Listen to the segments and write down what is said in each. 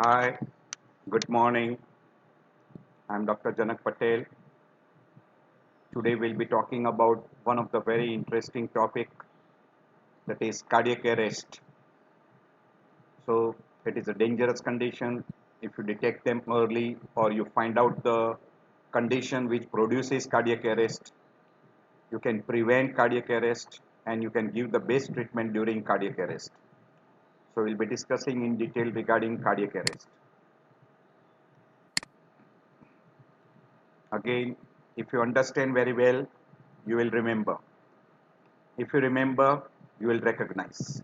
Hi, good morning. I'm Dr. Janak Patel. Today we'll be talking about one of the very interesting topic, that is cardiac arrest. So it is a dangerous condition. If you detect them early or you find out the condition which produces cardiac arrest, you can prevent cardiac arrest and you can give the best treatment during cardiac arrest. So we'll be discussing in detail regarding cardiac arrest. Again, if you understand very well, you will remember. If you remember, you will recognize.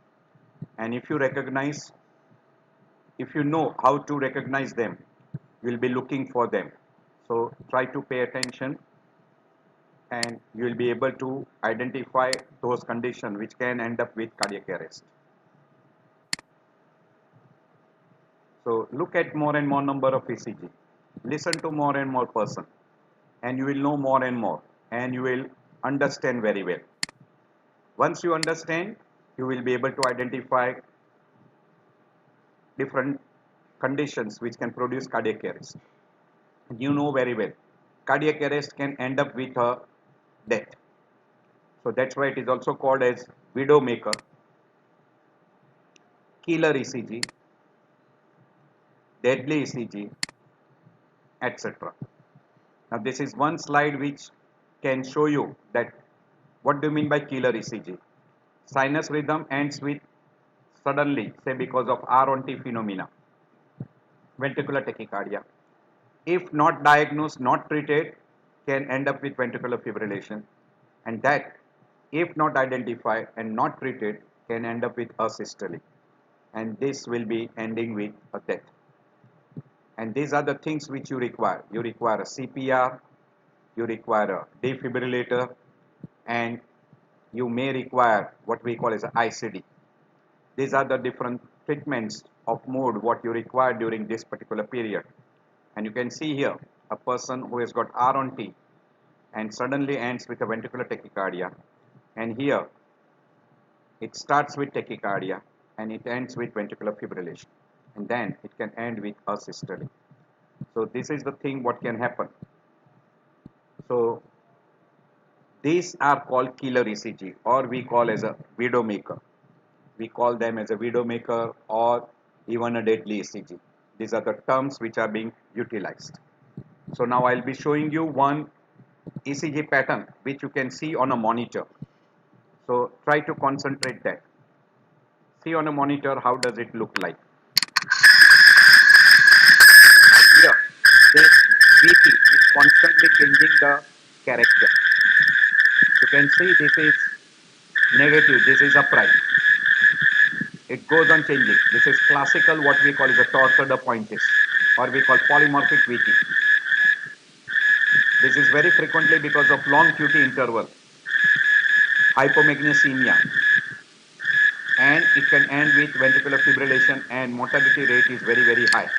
And if you recognize, if you know how to recognize them, you will be looking for them. So try to pay attention and you will be able to identify those conditions which can end up with cardiac arrest. So look at more and more number of ECG. Listen to more and more person and you will know more and more and you will understand very well. Once you understand, you will be able to identify different conditions which can produce cardiac arrest. You know very well, cardiac arrest can end up with a death. So that's why it is also called as widow maker, killer ECG, deadly ECG, etc. Now this is one slide which can show you that what do you mean by killer ECG. Sinus rhythm ends with suddenly, say because of R1T phenomena, ventricular tachycardia. If not diagnosed, not treated, can end up with ventricular fibrillation, and that, if not identified and not treated, can end up with asystole, and this will be ending with a death. And these are the things which you require. You require a CPR, you require a defibrillator, and you may require what we call as a ICD. These are the different treatments of mode what you require during this particular period. And you can see here a person who has got R on T and suddenly ends with a ventricular tachycardia. And here it starts with tachycardia and it ends with ventricular fibrillation. And then it can end with asystole. So this is the thing what can happen. So these are called killer ECG or we call as a widow maker. We call them as a widow maker or even a deadly ECG. These are the terms which are being utilized. So now I'll be showing you one ECG pattern which you can see on a monitor. So try to concentrate that. See on a monitor how does it look like. Now here this VT is constantly changing the character. You can see this is negative, this is upright. It goes on changing. This is classical what we call is a tortor pointis or we call polymorphic VT. This is very frequently because of long QT interval, hypomagnesemia, and it can end with ventricular fibrillation and mortality rate is very high.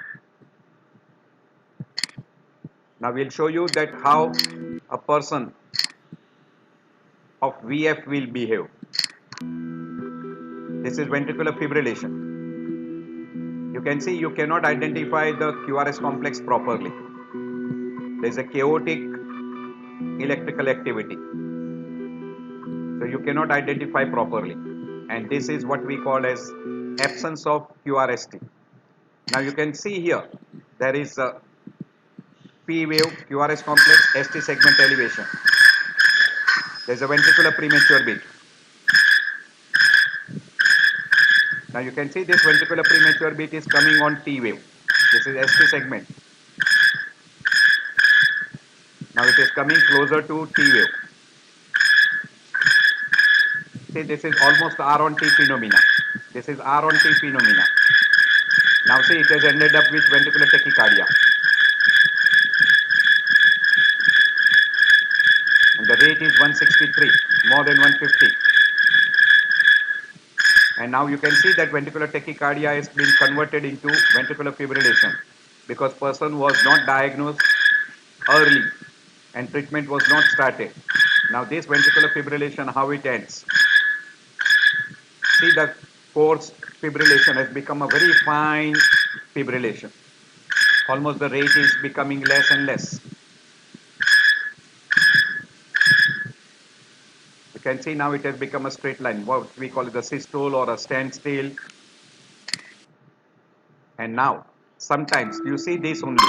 Now we'll show you that how a person of VF will behave. This is ventricular fibrillation. You can see you cannot identify the QRS complex properly. There is a chaotic electrical activity. So you cannot identify properly. And this is what we call as absence of QRST. Now you can see here there is a P wave, QRS complex, ST segment elevation. There is a ventricular premature beat. Now you can see this ventricular premature beat is coming on T wave. This is ST segment. Now it is coming closer to T wave. See, this is almost R on T phenomena. This is R on T phenomena. Now see, it has ended up with ventricular tachycardia. And the rate is 163, more than 150. And now you can see that ventricular tachycardia has been converted into ventricular fibrillation because person was not diagnosed early and treatment was not started. Now this ventricular fibrillation, how it ends. See, the forced fibrillation has become a very fine fibrillation. Almost the rate is becoming less and less. You can see now it has become a straight line, what we call it a systole or a standstill. And now, sometimes you see this only.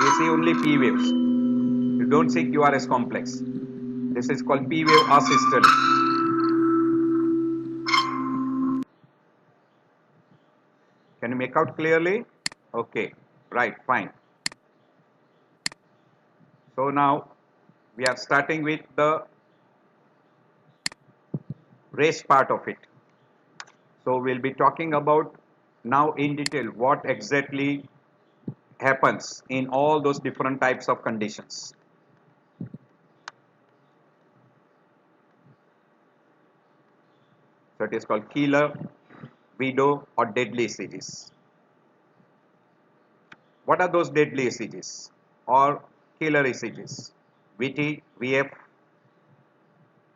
You see only P waves. You don't see QRS complex. This is called P wave asystole. Can you make out clearly? Okay, right, fine. So now we are starting with the race part of it. So we'll be talking about now in detail what exactly happens in all those different types of conditions. So it is called killer, widow or deadly ECGs. What are those deadly ECGs or killer ECGs? VT, VF,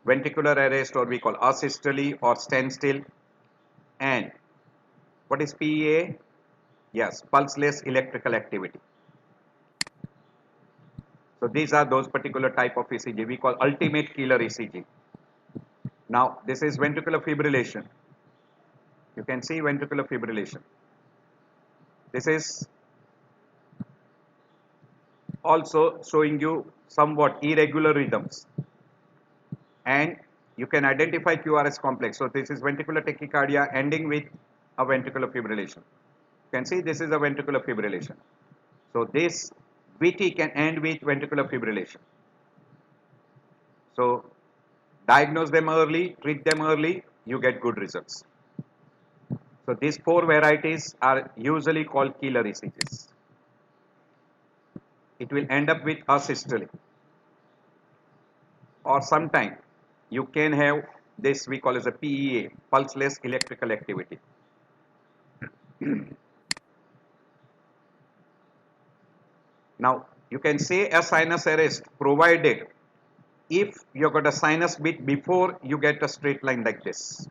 ventricular arrest or we call asystole or standstill, and what is PEA? Yes, pulseless electrical activity. So these are those particular type of ECG we call ultimate killer ECG. Now this is ventricular fibrillation. You can see ventricular fibrillation. This is also showing you somewhat irregular rhythms, and you can identify QRS complex. So this is ventricular tachycardia ending with a ventricular fibrillation. You can see this is a ventricular fibrillation. So this VT can end with ventricular fibrillation. So diagnose them early, treat them early, you get good results. So these four varieties are usually called killer ECGs. It will end up with asystole, or sometime you can have this we call as a PEA, pulseless electrical activity. Now you can say a sinus arrest provided if you got a sinus beat before you get a straight line like this,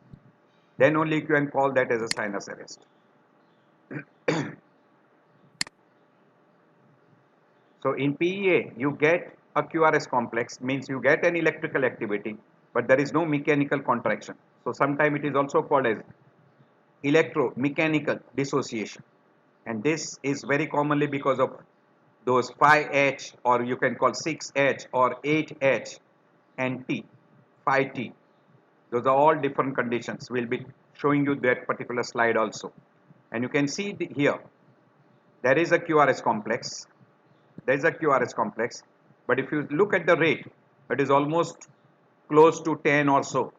then only you can call that as a sinus arrest. So in PEA you get a QRS complex, means you get an electrical activity but there is no mechanical contraction. So sometimes it is also called as electromechanical dissociation, and this is very commonly because of those 5H or you can call 6H or 8H and T, 5T. Those are all different conditions. We'll be showing you that particular slide also. And you can see here, there is a QRS complex. There is a QRS complex. But if you look at the rate, it is almost close to 10 or so.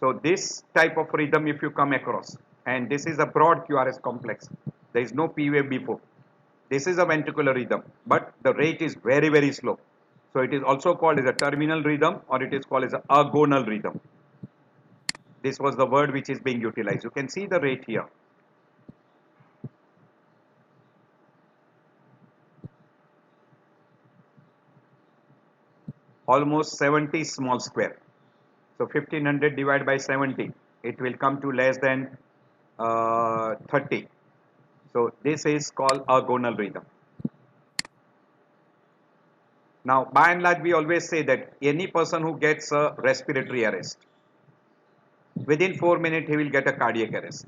So this type of rhythm if you come across, and this is a broad QRS complex. There is no P wave before. This is a ventricular rhythm, but the rate is very, very slow. So it is also called as a terminal rhythm or it is called as a agonal rhythm. This was the word which is being utilized. You can see the rate here. Almost 70 small square. So 1500 divided by 70, it will come to less than 30. So this is called agonal rhythm. Now, by and large, we always say that any person who gets a respiratory arrest, within 4 minutes, he will get a cardiac arrest.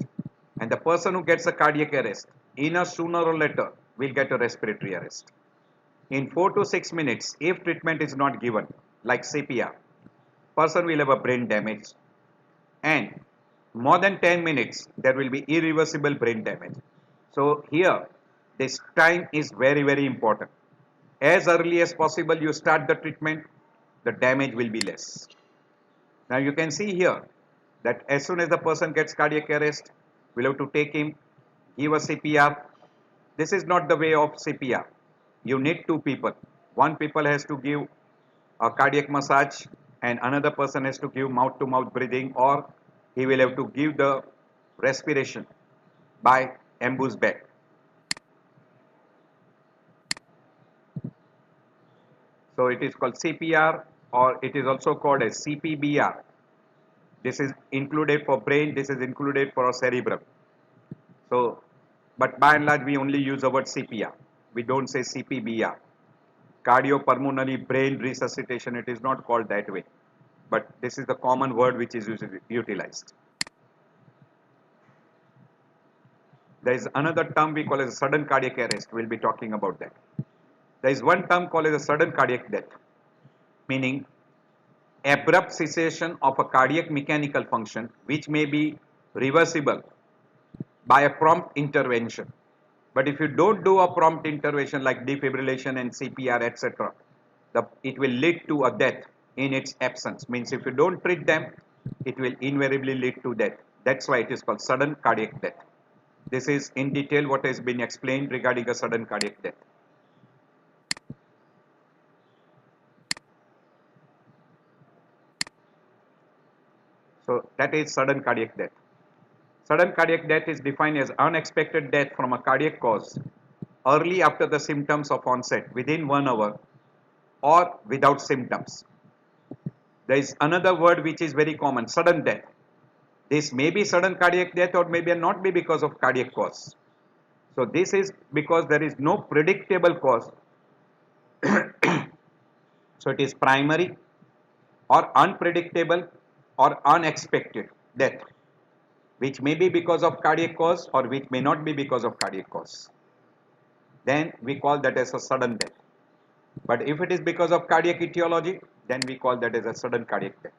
And the person who gets a cardiac arrest, in a sooner or later, will get a respiratory arrest. In 4 to 6 minutes, if treatment is not given, like CPR, person will have a brain damage. And more than 10 minutes, there will be irreversible brain damage. So here, this time is very, very important. As early as possible you start the treatment, the damage will be less. Now you can see here that as soon as the person gets cardiac arrest, we'll have to take him, give a CPR. This is not the way of CPR. You need two people. One people has to give a cardiac massage and another person has to give mouth to mouth breathing, or he will have to give the respiration by ambush bag. So it is called CPR or it is also called as CPBR. This is included for brain, this is included for cerebrum. So but by and large we only use the word CPR. We don't say CPBR. Cardiopulmonary brain resuscitation, it is not called that way. But this is the common word which is utilized. There is another term we call as sudden cardiac arrest. We'll be talking about that. There is one term called as a sudden cardiac death, meaning abrupt cessation of a cardiac mechanical function which may be reversible by a prompt intervention. But if you don't do a prompt intervention like defibrillation and CPR, etc., it will lead to a death in its absence. Means if you don't treat them, it will invariably lead to death. That's why it is called sudden cardiac death. This is in detail what has been explained regarding a sudden cardiac death. So that is sudden cardiac death. Sudden cardiac death is defined as unexpected death from a cardiac cause early after the symptoms of onset within 1 hour or without symptoms. There is another word which is very common, sudden death. This may be sudden cardiac death or maybe not be because of cardiac cause. So this is because there is no predictable cause. So it is primary or unpredictable or unexpected death, which may be because of cardiac cause or which may not be because of cardiac cause. Then we call that as a sudden death. But if it is because of cardiac etiology, then we call that as a sudden cardiac death.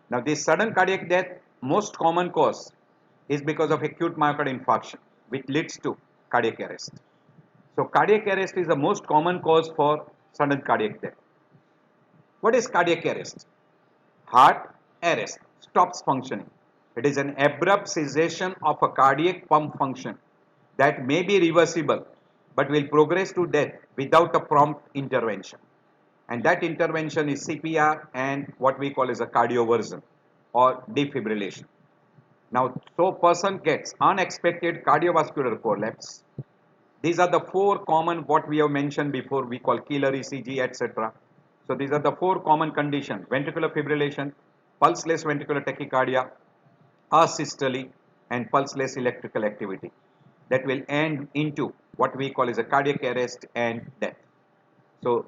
Now this sudden cardiac death, most common cause is because of acute myocardial infarction, which leads to cardiac arrest. So cardiac arrest is the most common cause for sudden cardiac death. What is cardiac arrest? Heart arrest, stops functioning. It is an abrupt cessation of a cardiac pump function that may be reversible but will progress to death without a prompt intervention. And that intervention is CPR and what we call as a cardioversion or defibrillation. Now, so person gets unexpected cardiovascular collapse. These are the four common what we have mentioned before, we call killer ECG, etc. So these are the four common conditions: ventricular fibrillation, pulseless ventricular tachycardia, asystole, and pulseless electrical activity that will end into what we call as a cardiac arrest and death. So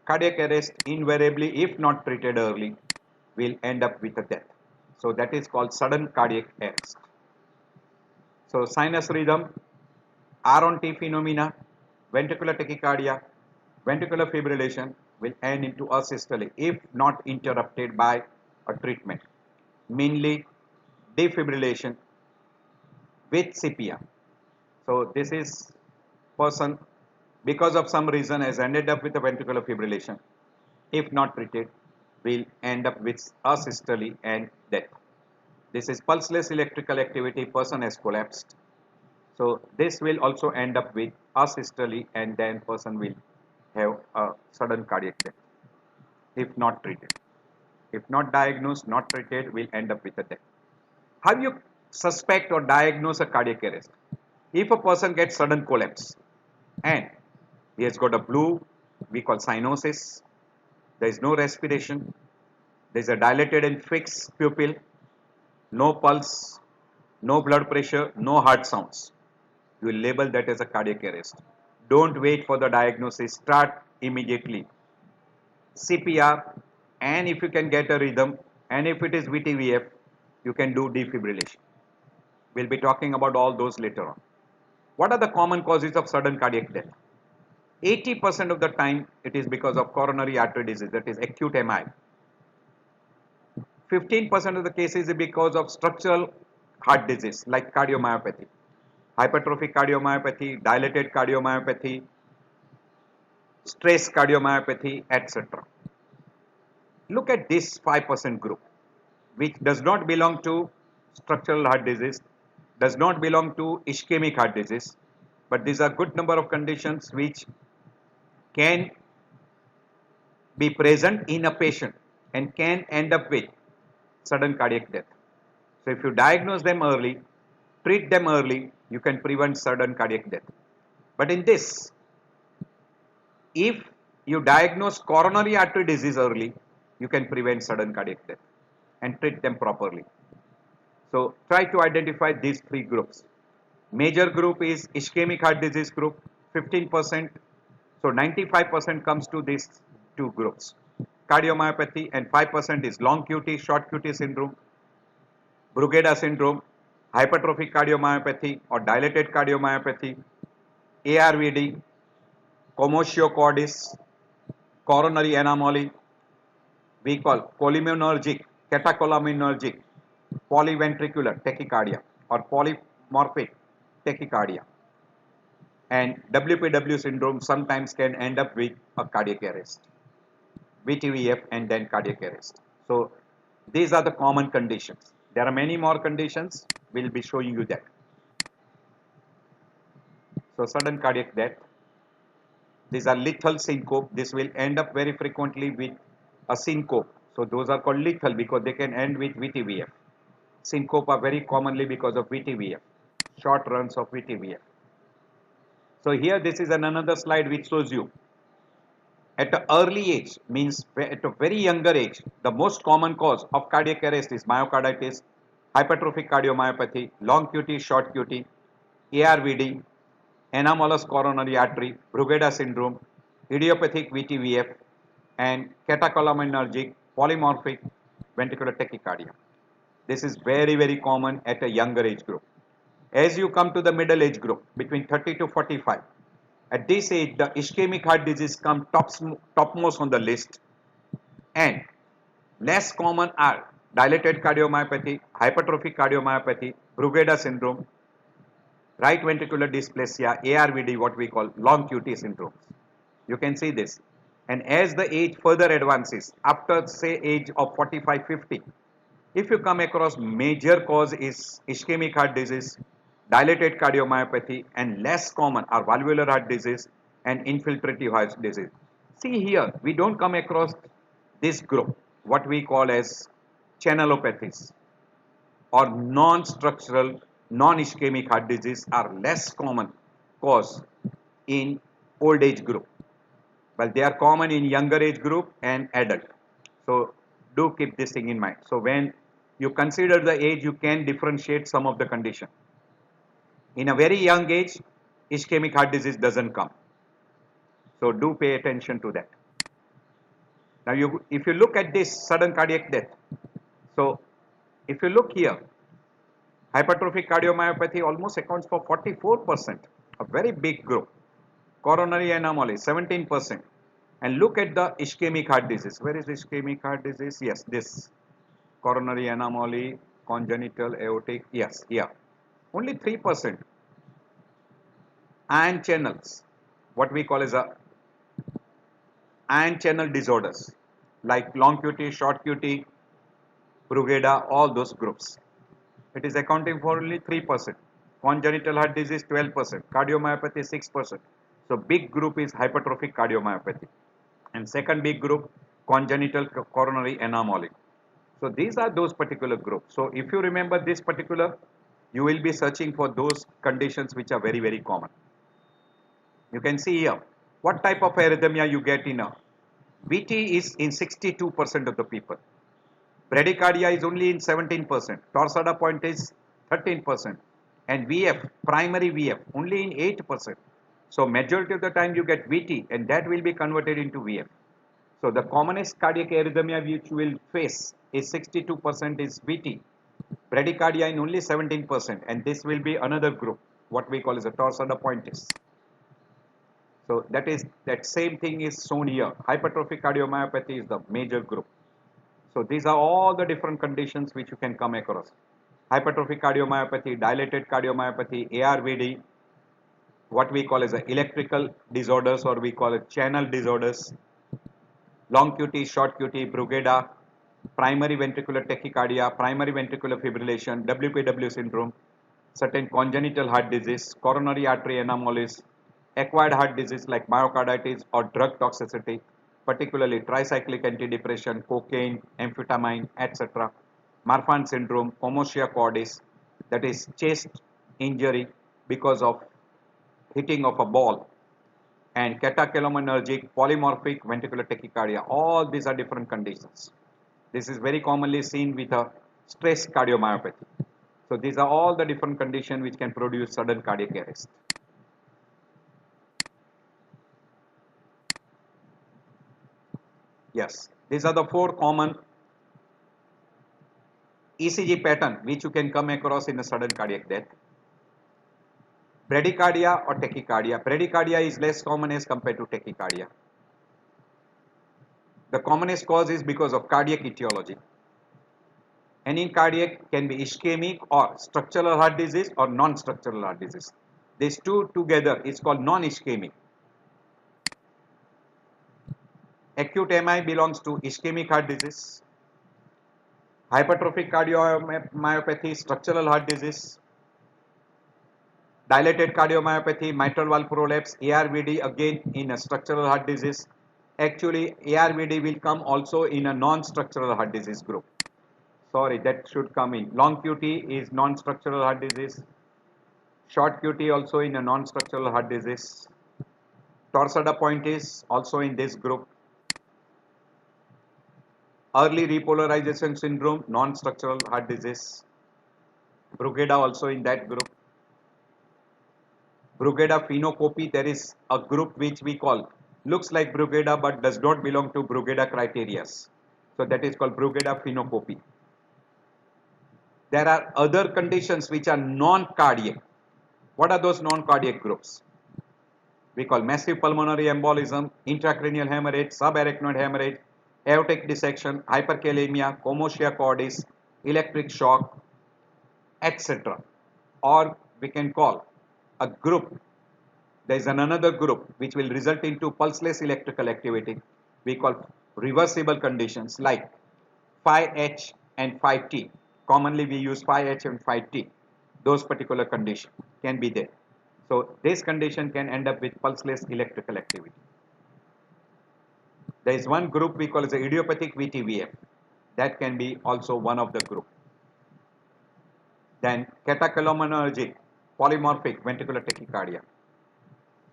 cardiac arrest invariably, if not treated early, will end up with a death. So that is called sudden cardiac arrest. So sinus rhythm, R-on-T phenomena, ventricular tachycardia, ventricular fibrillation will end into asystole if not interrupted by a treatment, mainly defibrillation with CPR. So this is person because of some reason has ended up with a ventricular fibrillation. If not treated, will end up with asystole and death. This is pulseless electrical activity, person has collapsed. So this will also end up with asystole and then person will have a sudden cardiac death if not treated. If not diagnosed, not treated, will end up with a death. How you suspect or diagnose a cardiac arrest? If a person gets sudden collapse and he has got a blue, we call cyanosis, there is no respiration, there is a dilated and fixed pupil, no pulse, no blood pressure, no heart sounds, you will label that as a cardiac arrest. Don't wait for the diagnosis, start immediately. CPR, and if you can get a rhythm, and if it is VTVF, you can do defibrillation. We'll be talking about all those later on. What are the common causes of sudden cardiac death? 80% of the time it is because of coronary artery disease, that is acute MI. 15% of the cases is because of structural heart disease like cardiomyopathy, hypertrophic cardiomyopathy, dilated cardiomyopathy, stress cardiomyopathy, etc. Look at this 5% group, which does not belong to structural heart disease, does not belong to ischemic heart disease, but these are good number of conditions which can be present in a patient and can end up with sudden cardiac death. So if you diagnose them early, treat them early, you can prevent sudden cardiac death. But in this, if you diagnose coronary artery disease early, you can prevent sudden cardiac death and treat them properly. So try to identify these three groups. Major group is ischemic heart disease group, 15%. So 95% comes to these two groups. Cardiomyopathy, and 5% is long QT, short QT syndrome, Brugada syndrome, hypertrophic cardiomyopathy or dilated cardiomyopathy, ARVD, commotio cordis, coronary anomaly, we call cholinergic, catecholaminergic, polyventricular tachycardia or polymorphic tachycardia. And WPW syndrome sometimes can end up with a cardiac arrest, VTVF and then cardiac arrest. So these are the common conditions. There are many more conditions. We'll be showing you that. So sudden cardiac death. These are lethal syncope. This will end up very frequently with a syncope. So those are called lethal because they can end with VTVF. Syncope are very commonly because of VTVF, short runs of VTVF. So here this is another slide which shows you at an early age, means at a very younger age, the most common cause of cardiac arrest is myocarditis, hypertrophic cardiomyopathy, long QT, short QT, ARVD, anomalous coronary artery, Brugada syndrome, idiopathic VTVF, and catecholaminergic polymorphic ventricular tachycardia. This is very, very common at a younger age group. As you come to the middle age group, between 30 to 45, at this age, the ischemic heart disease comes topmost on the list, and less common are dilated cardiomyopathy, hypertrophic cardiomyopathy, Brugada syndrome, right ventricular dysplasia, ARVD, what we call long QT syndromes. You can see this. And as the age further advances, after say age of 45, 50, if you come across major cause is ischemic heart disease, dilated cardiomyopathy, and less common are valvular heart disease and infiltrative heart disease. See here, we don't come across this group, what we call as channelopathies or non-structural, non-ischemic heart disease are less common cause in old age group. Well, they are common in younger age group and adult. So do keep this thing in mind. So when you consider the age, you can differentiate some of the condition. In a very young age, ischemic heart disease doesn't come. So do pay attention to that. Now, if you look at this sudden cardiac death, so if you look here, hypertrophic cardiomyopathy almost accounts for 44%, a very big group. Coronary anomaly, 17%. And look at the ischemic heart disease. Where is ischemic heart disease? Yes, this. Coronary anomaly, congenital aortic, yes, here. Only 3%. Ion channels, what we call as a ion channel disorders, like long QT, short QT, Brugada, all those groups. It is accounting for only 3%. Congenital heart disease, 12%. Cardiomyopathy, 6%. So big group is hypertrophic cardiomyopathy. And second big group, congenital coronary anomaly. So these are those particular groups. So if you remember this particular, you will be searching for those conditions which are very, very common. You can see here, what type of arrhythmia you get in a VT is in 62% of the people. Bradycardia is only in 17%. Torsada point is 13%. And VF, primary VF, only in 8%. So majority of the time you get VT and that will be converted into VF. So the commonest cardiac arrhythmia which you will face is 62% is VT. Bradycardia in only 17%, and this will be another group, what we call as a torsada pointis. So that same thing is shown here. Hypertrophic cardiomyopathy is the major group. So these are all the different conditions which you can come across. Hypertrophic cardiomyopathy, dilated cardiomyopathy, ARVD, what we call as a electrical disorders or we call it channel disorders, long QT, short QT, Brugada, primary ventricular tachycardia, primary ventricular fibrillation, WPW syndrome, certain congenital heart disease, coronary artery anomalies, acquired heart disease like myocarditis or drug toxicity, particularly tricyclic antidepressant, cocaine, amphetamine, etc. Marfan syndrome, commotio cordis, that is chest injury because of hitting of a ball, and catecholaminergic polymorphic ventricular tachycardia. All these are different conditions. This is very commonly seen with a stress cardiomyopathy. So these are all the different conditions which can produce sudden cardiac arrest. Yes, these are the four common ECG pattern which you can come across in a sudden cardiac death. Bradycardia or tachycardia. Bradycardia is less common as compared to tachycardia. The commonest cause is because of cardiac etiology. And in cardiac can be ischemic or structural heart disease or non-structural heart disease. These two together is called non-ischemic. Acute MI belongs to ischemic heart disease. Hypertrophic cardiomyopathy, structural heart disease. Dilated cardiomyopathy, mitral valve prolapse, ARVD again in a structural heart disease. Actually, ARVD will come also in a non-structural heart disease group. Sorry, that should come in. Long QT is non-structural heart disease. Short QT also in a non-structural heart disease. Torsada point is also in this group. Early repolarization syndrome, non-structural heart disease. Brugada also in that group. Brugada phenocopy, there is a group which we call, looks like Brugada but does not belong to Brugada criteria. So that is called Brugada phenocopy. There are other conditions which are non-cardiac. What are those non-cardiac groups? We call massive pulmonary embolism, intracranial hemorrhage, subarachnoid hemorrhage, aortic dissection, hyperkalemia, commotio cordis, electric shock, etc. Or we can call a group. There is another group which will result into pulseless electrical activity. We call reversible conditions like phi H and phi T. Commonly we use phi H and phi T. Those particular conditions can be there. So this condition can end up with pulseless electrical activity. There is one group we call as the idiopathic VTVF. That can be also one of the group. Then catecholaminergic polymorphic ventricular tachycardia.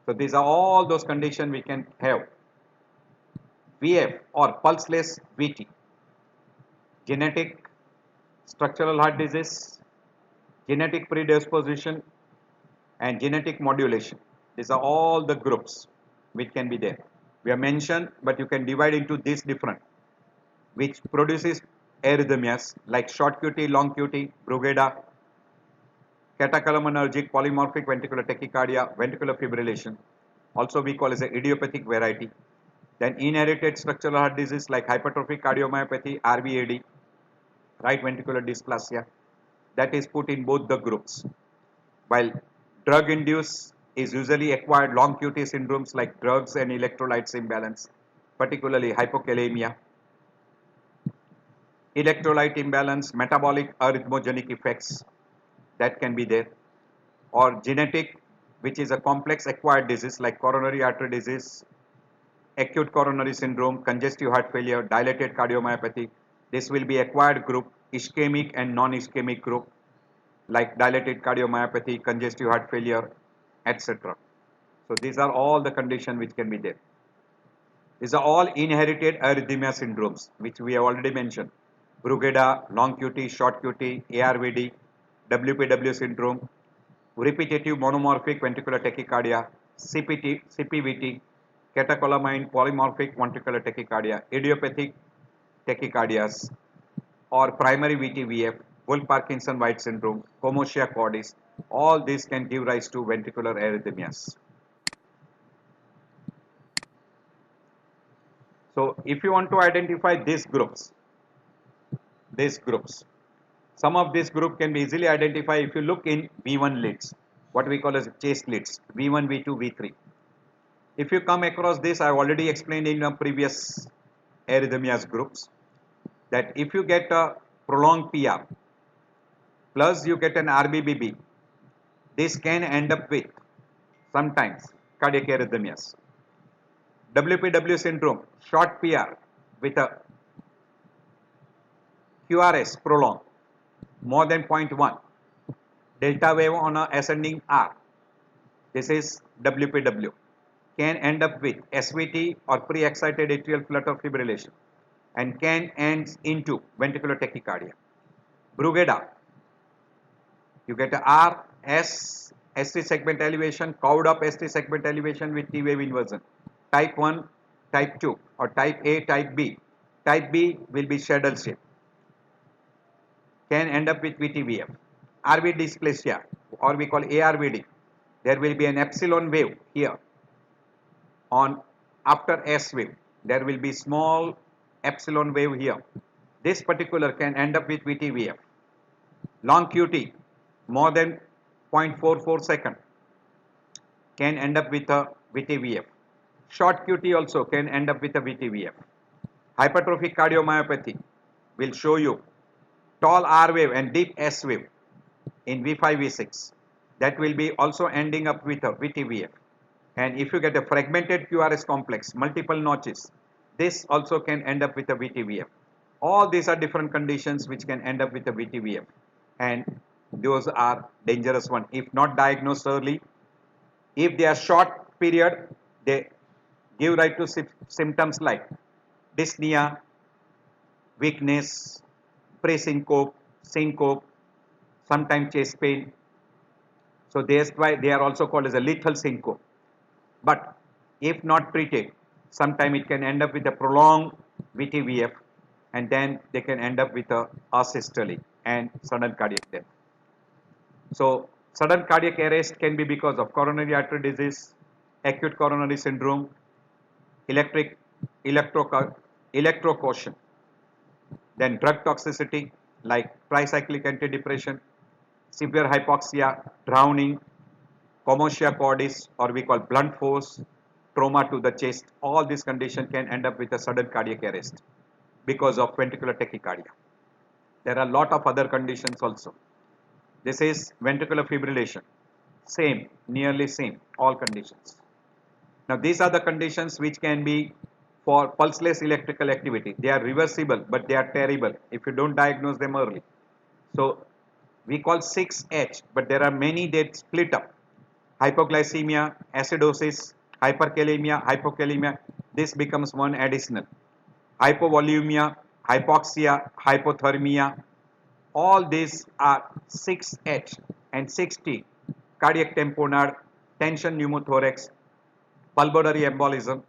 So these are all those conditions we can have. VF or pulseless VT. Genetic structural heart disease, genetic predisposition and genetic modulation. These are all the groups which can be there. We have mentioned, but you can divide into these different, which produces arrhythmias like short QT, long QT, Brugada, catecholaminergic polymorphic ventricular tachycardia, ventricular fibrillation. Also we call as a idiopathic variety. Then inherited structural heart disease like hypertrophic cardiomyopathy, RVAD, right ventricular dysplasia. That is put in both the groups. While drug induced is usually acquired long QT syndromes like drugs and electrolytes imbalance, particularly hypokalemia, electrolyte imbalance, metabolic arrhythmogenic effects that can be there, or genetic, which is a complex acquired disease like coronary artery disease, acute coronary syndrome, congestive heart failure, dilated cardiomyopathy. This will be acquired group, ischemic and non-ischemic group like dilated cardiomyopathy, congestive heart failure, etc. So these are all the conditions which can be there. These are all inherited arrhythmia syndromes which we have already mentioned. Brugada, long QT, short QT, ARVD, WPW syndrome, repetitive monomorphic ventricular tachycardia, CPVT, catecholamine polymorphic ventricular tachycardia, idiopathic tachycardias, or primary VTVF, Wolff-Parkinson-White syndrome, commotio cordis. All these can give rise to ventricular arrhythmias. So if you want to identify these groups, some of this group can be easily identified if you look in V1 leads, what we call as chase leads, V1, V2, V3. If you come across this, I have already explained in the previous arrhythmias groups that if you get a prolonged PR plus you get an RBBB, this can end up with sometimes cardiac arrhythmias. WPW syndrome, short PR with a QRS prolonged more than 0.1, delta wave on a ascending R, this is WPW, can end up with SVT or pre-excited atrial flutter fibrillation and can end into ventricular tachycardia. Brugada, You get a R, S, ST segment elevation, cowed up ST segment elevation with T wave inversion. Type 1, type 2, or type A, type B. Type B will be saddle shape. Can end up with VTVF. RV dysplasia, or we call ARVD. There will be an epsilon wave here on after S wave. There will be small epsilon wave here. This particular can end up with VTVF. Long QT, more than 0.44 second, can end up with a VTVF. Short QT also can end up with a VTVF. Hypertrophic cardiomyopathy will show you tall R wave and deep S wave in V5, V6. That will be also ending up with a VTVF. And if you get a fragmented QRS complex, multiple notches, this also can end up with a VTVF. All these are different conditions which can end up with a VTVF. And those are dangerous ones if not diagnosed early. If they are short period, they give rise to symptoms like dyspnea, weakness, presyncope, syncope, sometimes chest pain. So that's why they are also called as a lethal syncope. But if not treated, sometimes it can end up with a prolonged VTVF, and then they can end up with a asystole and sudden cardiac death. So sudden cardiac arrest can be because of coronary artery disease, acute coronary syndrome, electrocaution, then drug toxicity like tricyclic antidepressant, severe hypoxia, drowning, commotia cordis, or we call blunt force, trauma to the chest. All these conditions can end up with a sudden cardiac arrest because of ventricular tachycardia. There are a lot of other conditions also. This is ventricular fibrillation. Same, nearly same, all conditions. Now these are the conditions which can be for pulseless electrical activity. They are reversible, but they are terrible if you don't diagnose them early. So we call 6H, but there are many that split up. Hypoglycemia, acidosis, hyperkalemia, this becomes one additional. Hypovolemia, hypoxia, hypothermia, all these are 6H and 6T, cardiac tamponade, tension pneumothorax, pulmonary embolism,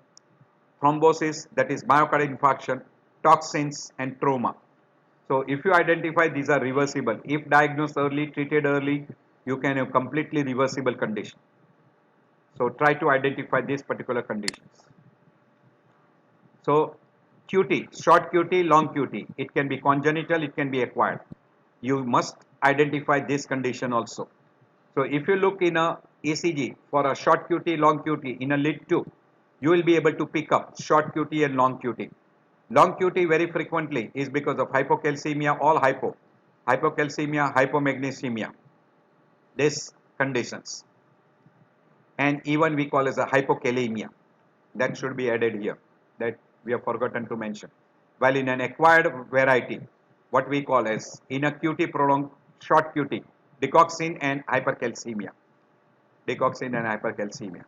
thrombosis, that is myocardial infarction, toxins and trauma. So if you identify these are reversible, if diagnosed early, treated early, you can have completely reversible condition. So try to identify these particular conditions. So QT, short QT, long QT, it can be congenital, it can be acquired. You must identify this condition also. So if you look in a ECG for a short QT, long QT in a lead 2, you will be able to pick up short QT and long QT. Long QT very frequently is because of hypocalcemia, all hypocalcemia, hypomagnesemia, these conditions. And even we call as a hypokalemia. That should be added here, that we have forgotten to mention. While in an acquired variety, what we call as in a QT prolonged short QT, digoxin and hypercalcemia. Digoxin and hypercalcemia.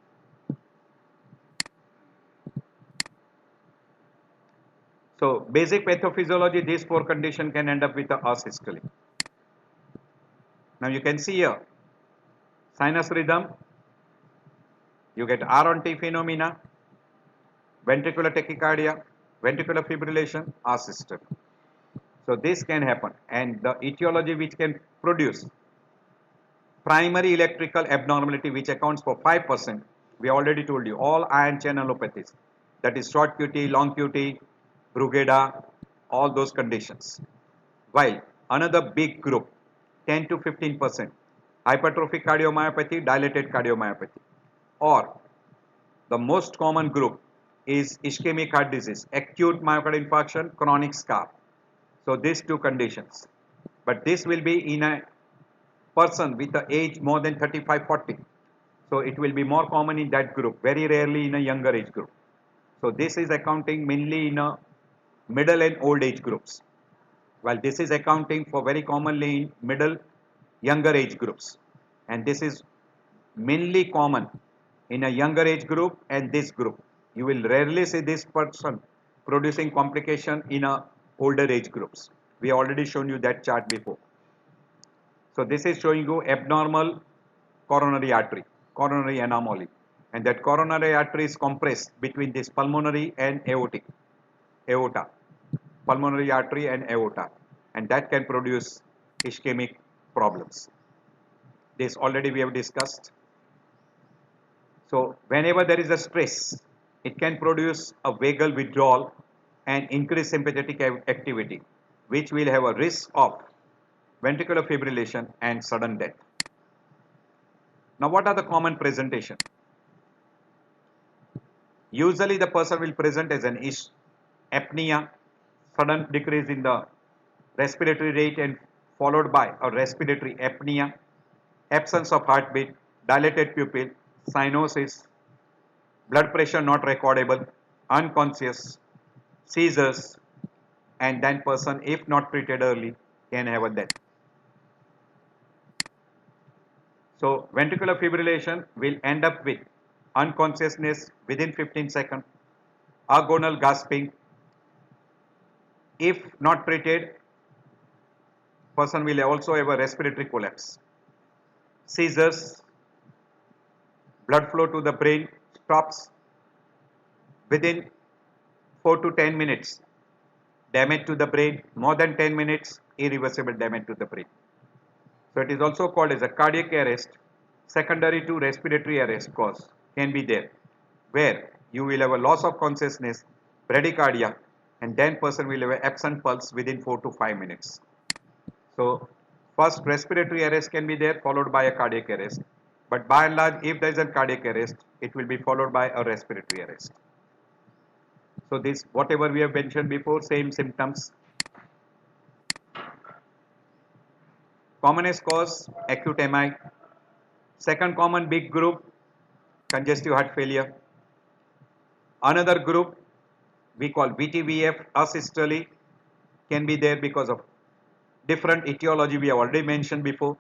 So basic pathophysiology, these 4 conditions can end up with a asystole. Now you can see here, sinus rhythm, you get R on T phenomena, ventricular tachycardia, ventricular fibrillation, asystole. So this can happen, and the etiology which can produce primary electrical abnormality which accounts for 5%, we already told you, all ion channelopathies, that is short QT, long QT, Brugada, all those conditions. While another big group, 10 to 15%, hypertrophic cardiomyopathy, dilated cardiomyopathy, or the most common group is ischemic heart disease, acute myocardial infarction, chronic scar. So these 2 conditions, but this will be in a person with the age more than 35-40. So it will be more common in that group, very rarely in a younger age group. So this is accounting mainly in a middle and old age groups, while this is accounting for very commonly in middle younger age groups, and this is mainly common in a younger age group and this group. You will rarely see this person producing complication in a older age groups. We already shown you that chart before. So this is showing you abnormal coronary artery, coronary anomaly, and that coronary artery is compressed between this pulmonary and aorta, pulmonary artery and aorta, and that can produce ischemic problems. This already we have discussed. So whenever there is a stress, it can produce a vagal withdrawal and increase sympathetic activity, which will have a risk of ventricular fibrillation and sudden death. Now what are the common presentation? Usually the person will present as an apnea, sudden decrease in the respiratory rate and followed by a respiratory apnea, absence of heartbeat, dilated pupil, cyanosis, blood pressure not recordable, unconscious, seizures, and then person, if not treated early, can have a death. So ventricular fibrillation will end up with unconsciousness within 15 seconds, agonal gasping. If not treated, person will also have a respiratory collapse, seizures, blood flow to the brain stops within 4 to 10 minutes, damage to the brain, more than 10 minutes, irreversible damage to the brain. So it is also called as a cardiac arrest, secondary to respiratory arrest cause can be there, where you will have a loss of consciousness, bradycardia, and then person will have an absent pulse within 4 to 5 minutes. So first respiratory arrest can be there followed by a cardiac arrest, but by and large if there is a cardiac arrest, it will be followed by a respiratory arrest. So this whatever we have mentioned before, same symptoms. Commonest cause acute MI. Second common big group congestive heart failure. Another group we call VTVF asystole can be there because of different etiology we have already mentioned before.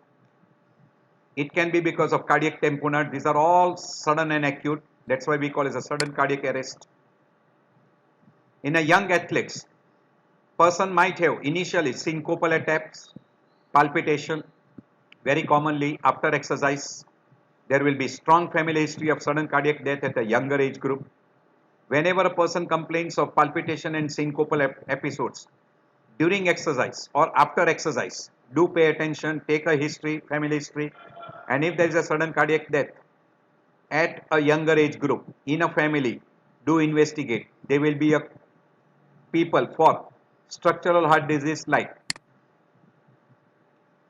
It can be because of cardiac tamponade. These are all sudden and acute. That's why we call it a sudden cardiac arrest. In a young athletes, person might have initially syncopal attacks, palpitation, very commonly after exercise. There will be strong family history of sudden cardiac death at a younger age group. Whenever a person complains of palpitation and syncopal episodes during exercise or after exercise, do pay attention, take a history, family history, and if there is a sudden cardiac death at a younger age group in a family, do investigate. There will be a people for structural heart disease like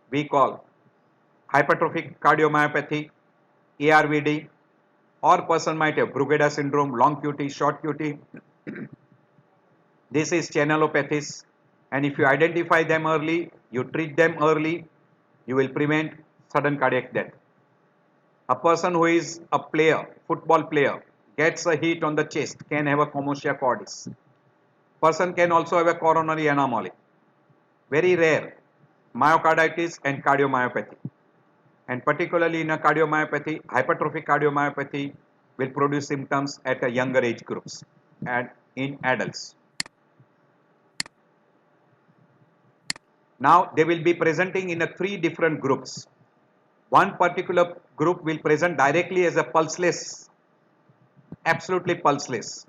we call hypertrophic cardiomyopathy, ARVD, or person might have Brugada syndrome, long QT, short QT. This is channelopathies, and if you identify them early, you treat them early, you will prevent sudden cardiac death. A person who is a player, football player, gets a hit on the chest, can have a commotio cordis. Person can also have a coronary anomaly. Very rare, myocarditis and cardiomyopathy. And particularly in a cardiomyopathy, hypertrophic cardiomyopathy will produce symptoms at a younger age groups and in adults. Now they will be presenting in a 3 different groups. One particular group will present directly as a pulseless, absolutely pulseless.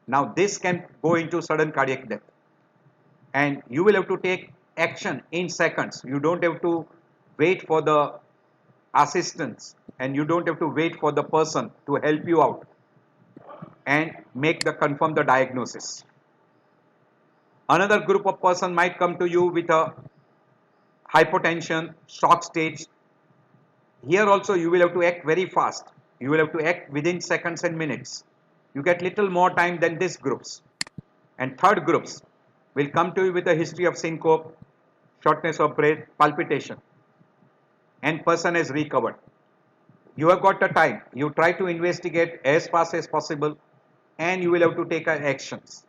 Now this can go into sudden cardiac death, and you will have to take action in seconds. You don't have to wait for the assistance, and you don't have to wait for the person to help you out and confirm the diagnosis. Another group of person might come to you with a hypotension, shock stage. Here also you will have to act very fast. You will have to act within seconds and minutes. You get little more time than these groups. And third groups will come to you with a history of syncope, shortness of breath, palpitation, and person has recovered. You have got the time. You try to investigate as fast as possible, and you will have to take actions.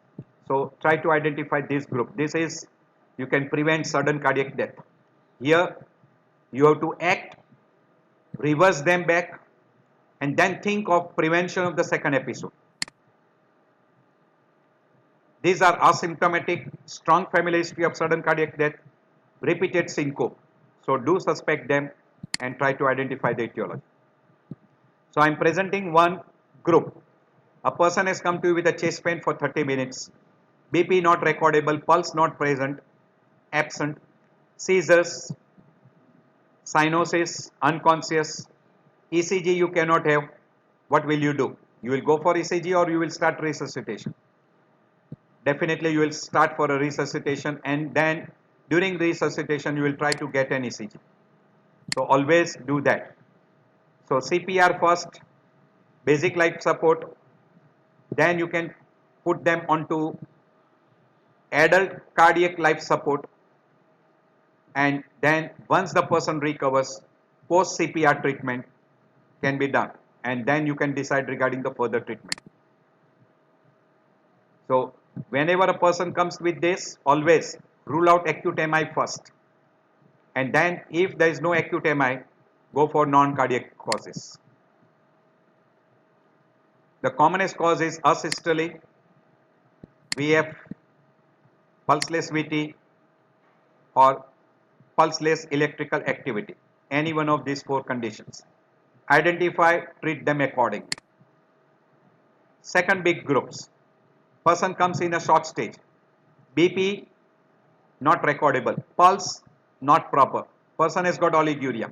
So try to identify this group. This is, you can prevent sudden cardiac death. Here you have to act, reverse them back, and then think of prevention of the second episode. These are asymptomatic, strong family history of sudden cardiac death, repeated syncope. So do suspect them and try to identify the etiology. So I am presenting one group. A person has come to you with a chest pain for 30 minutes. BP not recordable, pulse not present, absent, seizures, cyanosis, unconscious, ECG you cannot have. What will you do? You will go for ECG or you will start resuscitation? Definitely you will start for a resuscitation, and then during resuscitation you will try to get an ECG. So always do that. So CPR first, basic life support, then you can put them onto adult cardiac life support, and then once the person recovers, post CPR treatment can be done, and then you can decide regarding the further treatment. So whenever a person comes with this, always rule out acute MI first, and then if there is no acute MI, go for non-cardiac causes. The commonest cause is asystole, VF, pulseless VT, or pulseless electrical activity. Any one of these 4 conditions. Identify, treat them accordingly. Second big groups. Person comes in a short stage. BP not recordable. Pulse not proper. Person has got oliguria.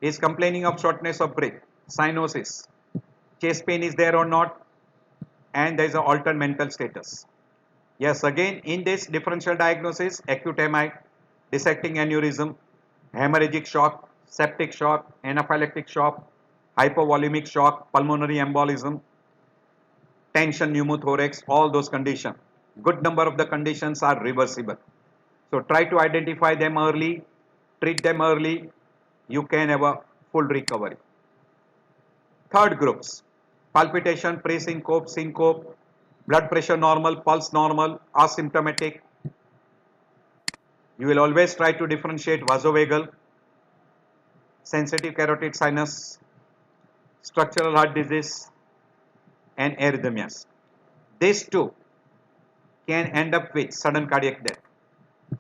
Is complaining of shortness of breath. Cyanosis. Chest pain is there or not? And there is an altered mental status. Yes, again in this differential diagnosis, acute MI, dissecting aneurysm, hemorrhagic shock, septic shock, anaphylactic shock, hypovolemic shock, pulmonary embolism, tension pneumothorax, all those conditions. Good number of the conditions are reversible. So try to identify them early, treat them early, you can have a full recovery. Third groups, palpitation, pre-syncope, syncope, blood pressure normal, pulse normal, asymptomatic. You will always try to differentiate vasovagal, sensitive carotid sinus, structural heart disease, and arrhythmias. These two can end up with sudden cardiac death.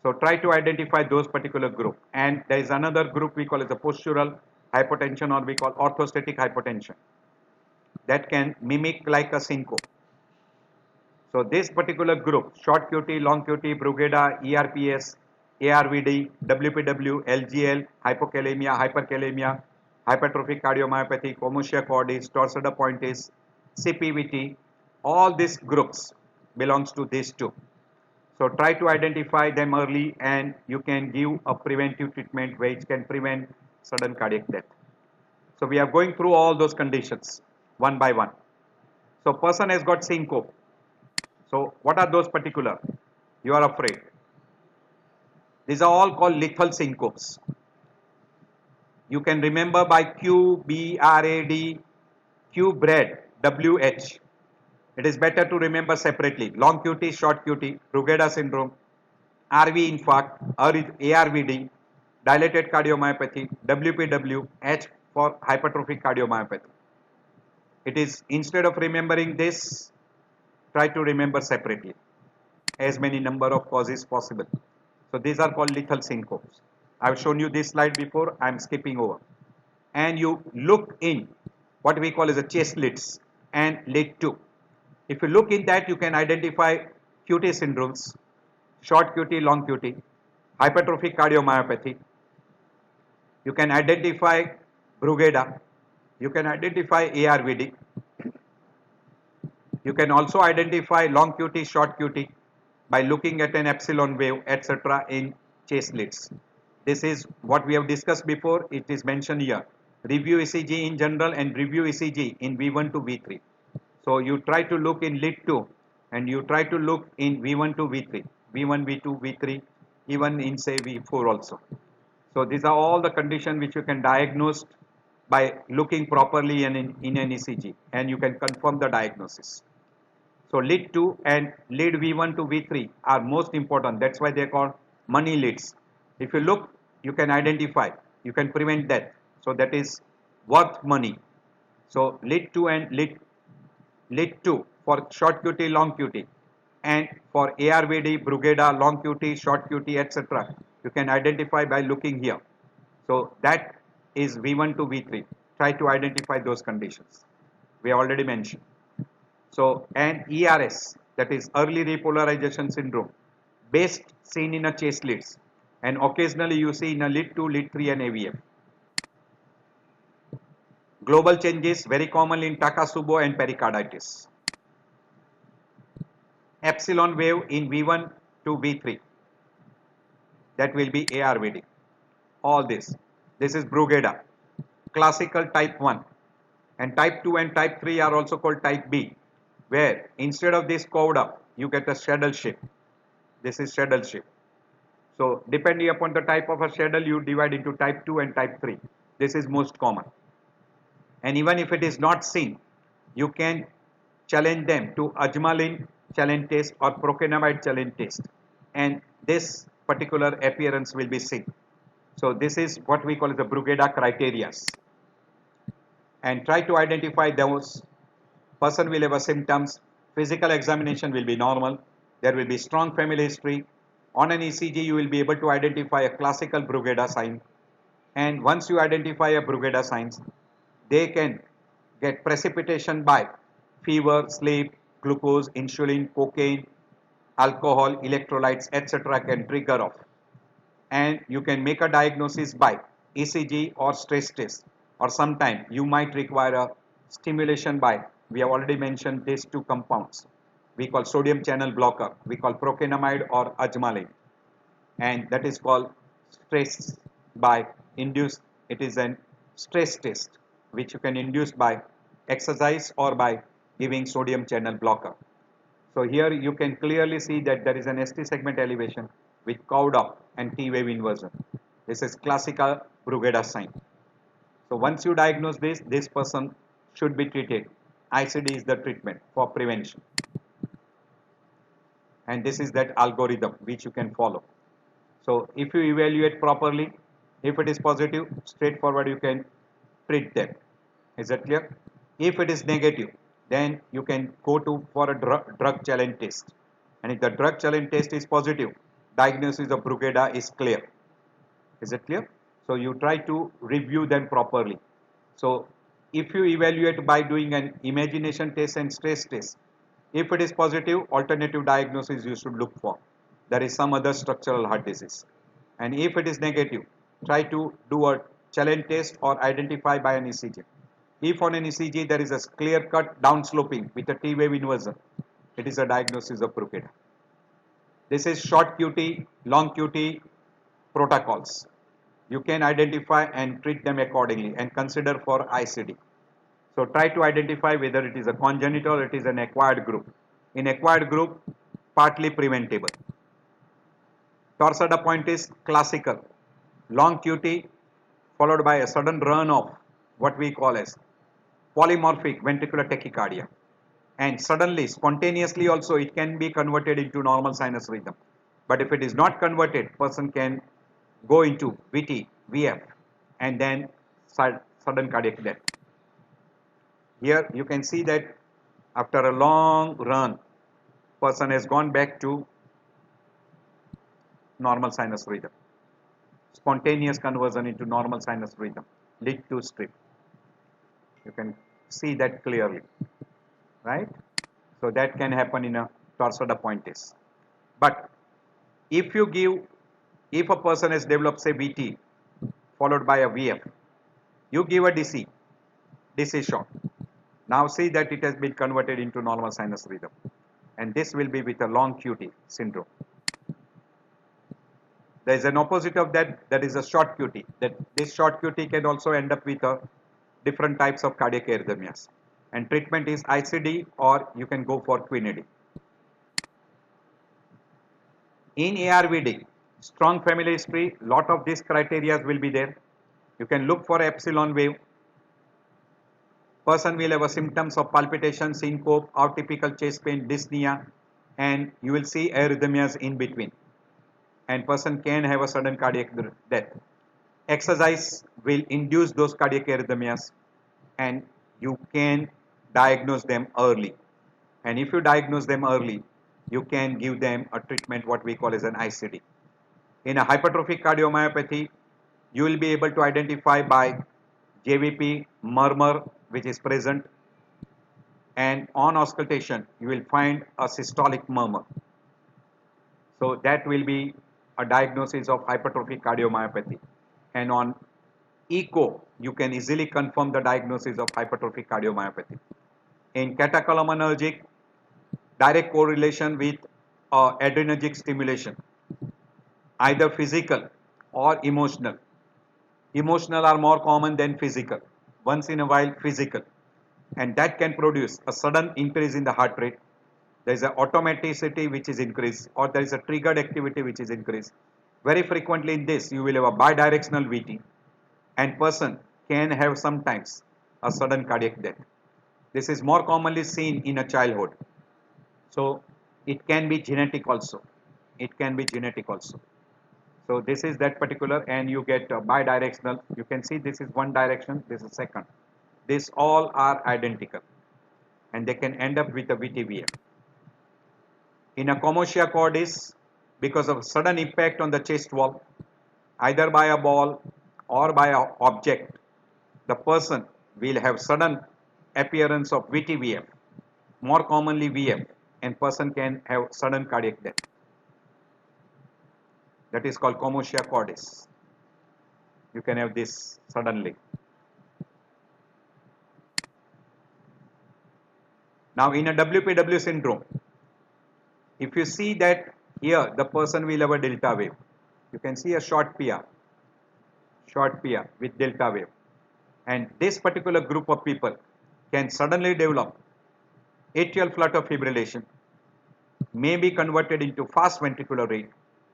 So try to identify those particular group. And there is another group we call as the postural hypotension, or we call orthostatic hypotension, that can mimic like a syncope. So this particular group, short QT, long QT, Brugada, ERPS, ARVD, WPW, LGL, hypokalemia, hyperkalemia, hypertrophic cardiomyopathy, commotio cordis, torsada pointis, CPVT, all these groups belongs to these two. So try to identify them early, and you can give a preventive treatment which can prevent sudden cardiac death. So we are going through all those conditions one by one. So person has got syncope. So what are those particular? You are afraid. These are all called lethal syncopes. You can remember by Q, B, R, A, D, Q, BRAD, WH. It is better to remember separately. Long QT, short QT, Brugada syndrome, RV infarct, ARVD, dilated cardiomyopathy, WPW, H for hypertrophic cardiomyopathy. It is, instead of remembering this, try to remember separately as many number of causes possible. So these are called lethal syncopes. I have shown you this slide before, I am skipping over. And you look in what we call as a chest slits and lid 2. If you look in that, you can identify QT syndromes, short QT, long QT, hypertrophic cardiomyopathy. You can identify Brugada. You can identify ARVD. You can also identify long QT, short QT by looking at an epsilon wave, etc. in chest slits. This is what we have discussed before. It is mentioned here. Review ECG in general and review ECG in V1 to V3. So you try to look in lid 2 and you try to look in V1 to V3, V1, V2, V3, even in say V4 also. So these are all the conditions which you can diagnose by looking properly in an ECG, and you can confirm the diagnosis. So lid 2 and lid V1 to V3 are most important. That's why they are called money lids. If you look, you can identify, you can prevent death. So that is worth money. So lid 2 and lid 2 for short QT, long QT, and for ARVD, Brugada, long QT, short QT, etc. You can identify by looking here. So that is V1 to V3. Try to identify those conditions. We already mentioned. So, and ERS, that is early repolarization syndrome, best seen in a chest leads, and occasionally you see in a lead 2, lead 3 and AVF. Global changes very commonly in Takotsubo and pericarditis. Epsilon wave in V1 to V3, that will be ARVD. All this. This is Brugada, classical type 1. And type 2 and type 3 are also called type B, where instead of this curved up, you get a saddle shape. This is saddle shape. So depending upon the type of a saddle, you divide into type 2 and type 3. This is most common. And even if it is not seen, you can challenge them to Ajmalin challenge test or procainamide challenge test. And this particular appearance will be seen. So this is what we call the Brugada criteria. And try to identify those. Person will have a symptoms. Physical examination will be normal. There will be strong family history. On an ECG, you will be able to identify a classical Brugada sign. And once you identify a Brugada signs, they can get precipitation by fever, sleep, glucose, insulin, cocaine, alcohol, electrolytes, etc. can trigger off. And you can make a diagnosis by ECG or stress test, or sometime you might require a stimulation by, we have already mentioned these two compounds, we call sodium channel blocker, we call procainamide or ajmalin, and that is called stress by induced. It is an stress test which you can induce by exercise or by giving sodium channel blocker. So here you can clearly see that there is an ST segment elevation with curved up and T wave inversion. This is classical Brugada sign. So once you diagnose this, this person should be treated. ICD is the treatment for prevention. And this is that algorithm which you can follow. So if you evaluate properly, if it is positive, straightforward you can treat them. Is that clear? If it is negative, then you can go to for a drug challenge test. And if the drug challenge test is positive, diagnosis of Brugada is clear. Is it clear? So you try to review them properly. So if you evaluate by doing an imagination test and stress test, if it is positive, alternative diagnosis you should look for. There is some other structural heart disease. And if it is negative, try to do a challenge test or identify by an ECG. If on an ECG there is a clear-cut downsloping with a T wave inversion, it is a diagnosis of Brugada. This is short QT, long QT protocols. You can identify and treat them accordingly and consider for ICD. So try to identify whether it is a congenital or it is an acquired group. In acquired group, partly preventable. Torsada point is classical. Long QT followed by a sudden run of what we call as polymorphic ventricular tachycardia. And suddenly, spontaneously also it can be converted into normal sinus rhythm. But if it is not converted, person can go into VT, VF and then sudden cardiac death. Here you can see that after a long run, person has gone back to normal sinus rhythm. Spontaneous conversion into normal sinus rhythm, lead to strip. You can see that clearly, right? So that can happen in a torsada pointis. But if you give, if a person has developed say VT followed by a VF, you give a DC shock. Now see that it has been converted into normal sinus rhythm. And this will be with a long QT syndrome. There is an opposite of that, that is a short QT. That this short QT can also end up with a different types of cardiac arrhythmias. And treatment is ICD or you can go for quinidine. In ARVD, strong family history, lot of these criteria will be there. You can look for epsilon wave. Person will have a symptoms of palpitation, syncope, atypical chest pain, dyspnea, and you will see arrhythmias in between. And person can have a sudden cardiac death. Exercise will induce those cardiac arrhythmias and you can diagnose them early. And if you diagnose them early, you can give them a treatment what we call as an ICD. In a hypertrophic cardiomyopathy, You will be able to identify by JVP murmur which is present, and on auscultation you will find a systolic murmur. So that will be a diagnosis of hypertrophic cardiomyopathy. And on echo, you can easily confirm the diagnosis of hypertrophic cardiomyopathy. In catecholaminergic, direct correlation with adrenergic stimulation, either physical or emotional. Emotional are more common than physical. Once in a while, physical. And that can produce a sudden increase in the heart rate. There is a automaticity which is increased, or there is a triggered activity which is increased. Very frequently in this, you will have a bidirectional VT, and person can have sometimes a sudden cardiac death. This is more commonly seen in a childhood. So it can be genetic also. It can be genetic also. So this is that particular, and you get bidirectional. You can see this is one direction, this is second. These all are identical, and they can end up with a VTVF. In a commotia cordis, because of sudden impact on the chest wall, either by a ball or by an object, the person will have sudden appearance of VTVF, more commonly VF, and person can have sudden cardiac death. That is called commotia cordis. You can have this suddenly. Now in a WPW syndrome, if you see that here the person will have a delta wave. You can see a short PR with delta wave. And this particular group of people can suddenly develop atrial flutter fibrillation, may be converted into fast ventricular rate,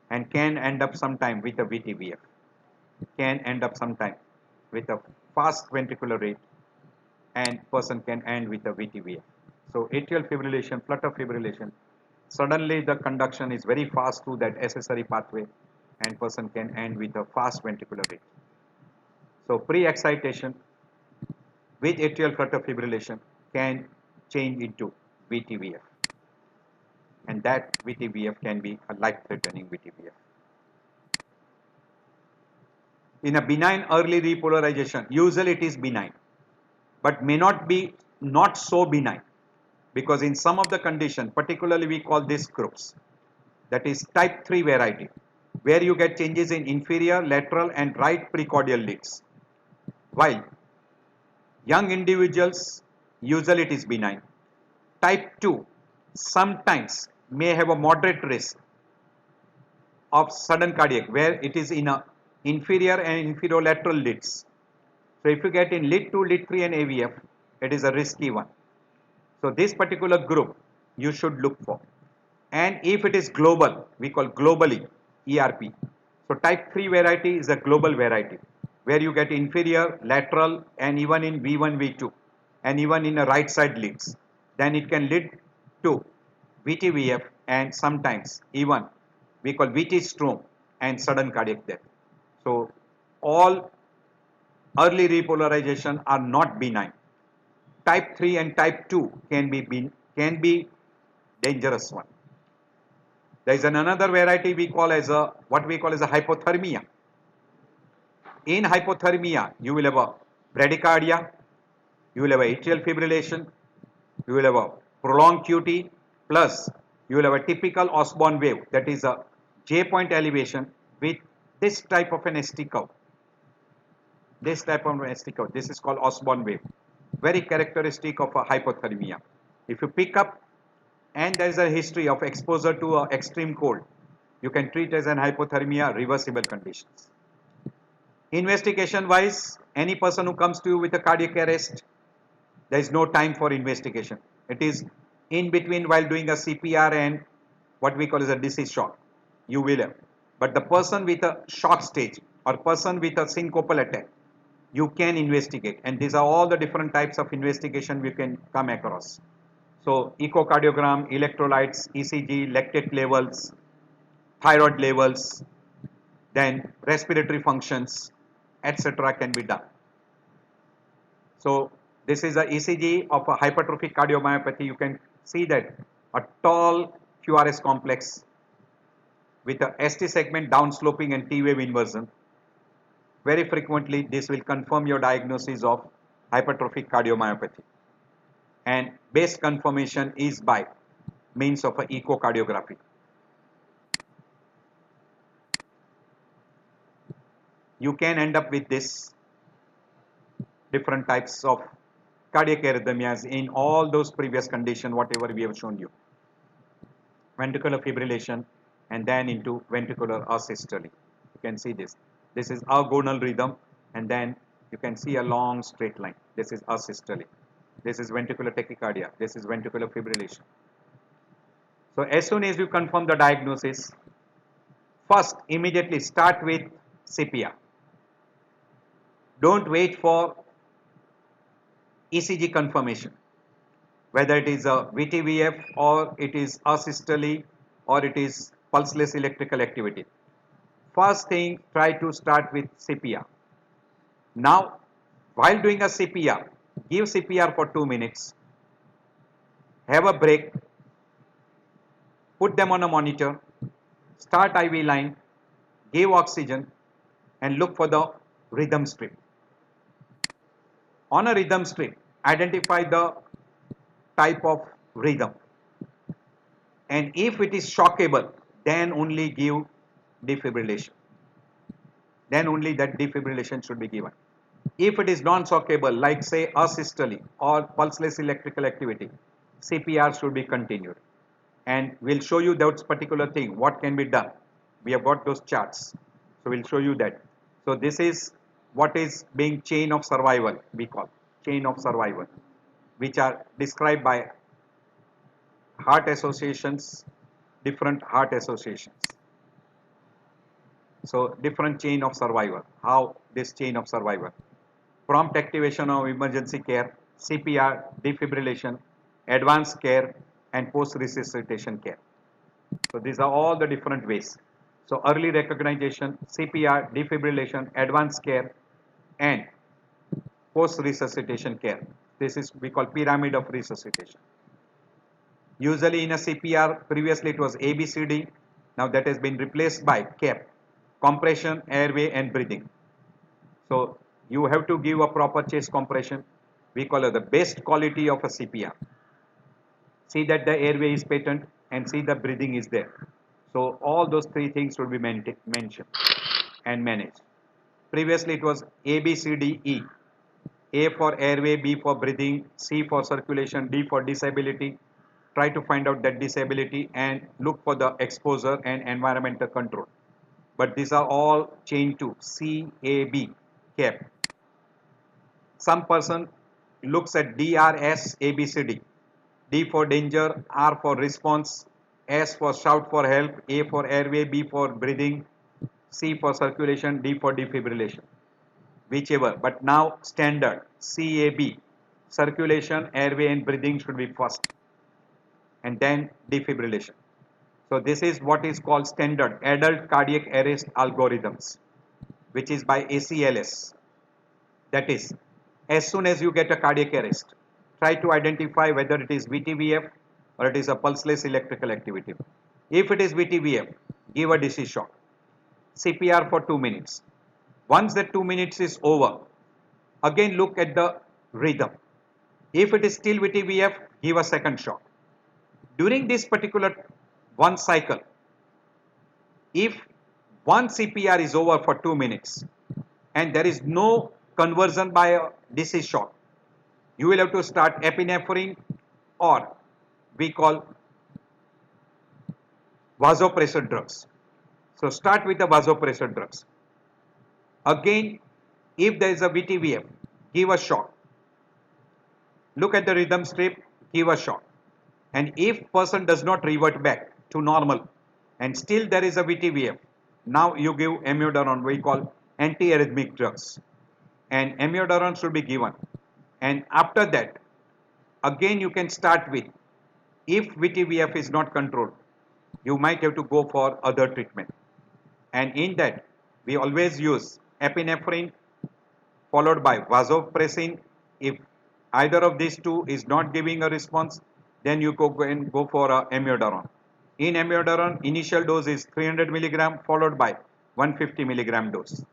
and can end up sometime with a VTVF. Can end up sometime with a fast ventricular rate, and person can end with a VTVF. So atrial fibrillation, flutter fibrillation, suddenly the conduction is very fast through that accessory pathway, and person can end with a fast ventricular rate. So pre-excitation with atrial flutter fibrillation can change into VTVF, and that VTVF can be a life-threatening VTVF. In a benign early repolarization, usually it is benign, but may not be not so benign, because in some of the condition, particularly we call these groups, that is type 3 variety, where you get changes in inferior, lateral and right precordial leads. While young individuals, usually it is benign. Type 2 sometimes may have a moderate risk of sudden cardiac, where it is in a inferior and inferolateral leads. So if you get in lead 2, lead 3 and AVF, it is a risky one. So this particular group you should look for. And if it is global, we call globally ERP. So type 3 variety is a global variety, where you get inferior, lateral and even in V1, V2 and even in a right side leads. Then it can lead to VTVF, and sometimes even we call VT stroke and sudden cardiac death. So all early repolarization are not benign. Type 3 and type 2 can be dangerous one. There is another variety we call as a hypothermia. In hypothermia, you will have a bradycardia, you will have a atrial fibrillation, you will have a prolonged QT, plus you will have a typical Osborn wave, that is a J point elevation with this type of an ST curve. This type of an ST curve. This is called Osborn wave. Very characteristic of a hypothermia. If you pick up and there is a history of exposure to extreme cold, you can treat as an hypothermia, reversible conditions. Investigation wise, any person who comes to you with a cardiac arrest, there is no time for investigation. It is in between while doing a CPR and what we call as a disease shock. You will have. But the person with a shock stage or person with a syncopal attack, you can investigate. And these are all the different types of investigation we can come across. So echocardiogram, electrolytes, ECG, lactate levels, thyroid levels, then respiratory functions, etc. can be done. So this is a ECG of a hypertrophic cardiomyopathy. You can see that a tall QRS complex with a ST segment downsloping and T wave inversion. very frequently this will confirm your diagnosis of hypertrophic cardiomyopathy. And best confirmation is by means of an echocardiography. You can end up with this different types of cardiac arrhythmias in all those previous conditions, whatever we have shown you. Ventricular fibrillation and then into ventricular asystole. You can see this. This is agonal rhythm and then you can see a long straight line. This is asystole. This is ventricular tachycardia. This is ventricular fibrillation. So as soon as you confirm the diagnosis, first immediately start with CPR. Don't wait for ECG confirmation, whether it is a VTVF or it is asystole or it is pulseless electrical activity. First thing, try to start with CPR. Now, while doing a CPR, give CPR for 2 minutes, have a break, put them on a monitor, start IV line, give oxygen and look for the rhythm strip. On a rhythm strip, identify the type of rhythm, and if it is shockable, then only give defibrillation. Then only that defibrillation should be given. If it is non-shockable, like say asystole or pulseless electrical activity, CPR should be continued. And we'll show you that particular thing, what can be done. We have got those charts, so we'll show you that. So this is what is being chain of survival, we call chain of survival, which are described by heart associations, different heart associations. So different chain of survival, how this chain of survival. Prompt activation of emergency care, CPR, defibrillation, advanced care and post-resuscitation care. So these are all the different ways. So early recognition, CPR, defibrillation, advanced care and post-resuscitation care. This is we call pyramid of resuscitation. Usually in a CPR, previously it was ABCD, now that has been replaced by CAP, compression, airway and breathing. So you have to give a proper chest compression. We call it the best quality of a CPR. See that the airway is patent and see the breathing is there. So all those three things should be mentioned and managed. Previously it was A, B, C, D, E. A for airway, B for breathing, C for circulation, D for disability. Try to find out that disability and look for the exposure and environmental control. But these are all changed to C, A, B, CAP. Some person looks at D, R, S, A, B, C, D. D for danger, R for response, S for shout for help, A for airway, B for breathing, C for circulation, D for defibrillation. Whichever, but now standard CAB, circulation, airway and breathing should be first and then defibrillation. So this is what is called standard adult cardiac arrest algorithms, which is by ACLS. That is, as soon as you get a cardiac arrest, try to identify whether it is VTVF or it is a pulseless electrical activity. If it is VTVF, give a DC shock. CPR for 2 minutes. Once that 2 minutes is over, again look at the rhythm. If it is still VTVF, give a second shock. During this particular one cycle, if one CPR is over for 2 minutes and there is no conversion by a DC shock, you will have to start epinephrine or we call vasopressor drugs. So start with the vasopressor drugs. Again, if there is a VTVF, give a shock. Look at the rhythm strip, give a shock. And if person does not revert back to normal and still there is a VTVF, now you give amiodarone, we call antiarrhythmic drugs. And amiodarone should be given. And after that, again you can start with, if VTVF is not controlled, you might have to go for other treatment. And in that, we always use epinephrine followed by vasopressin. If either of these two is not giving a response, then you go for amiodarone. In amiodarone, initial dose is 300 milligram followed by 150 milligram dose.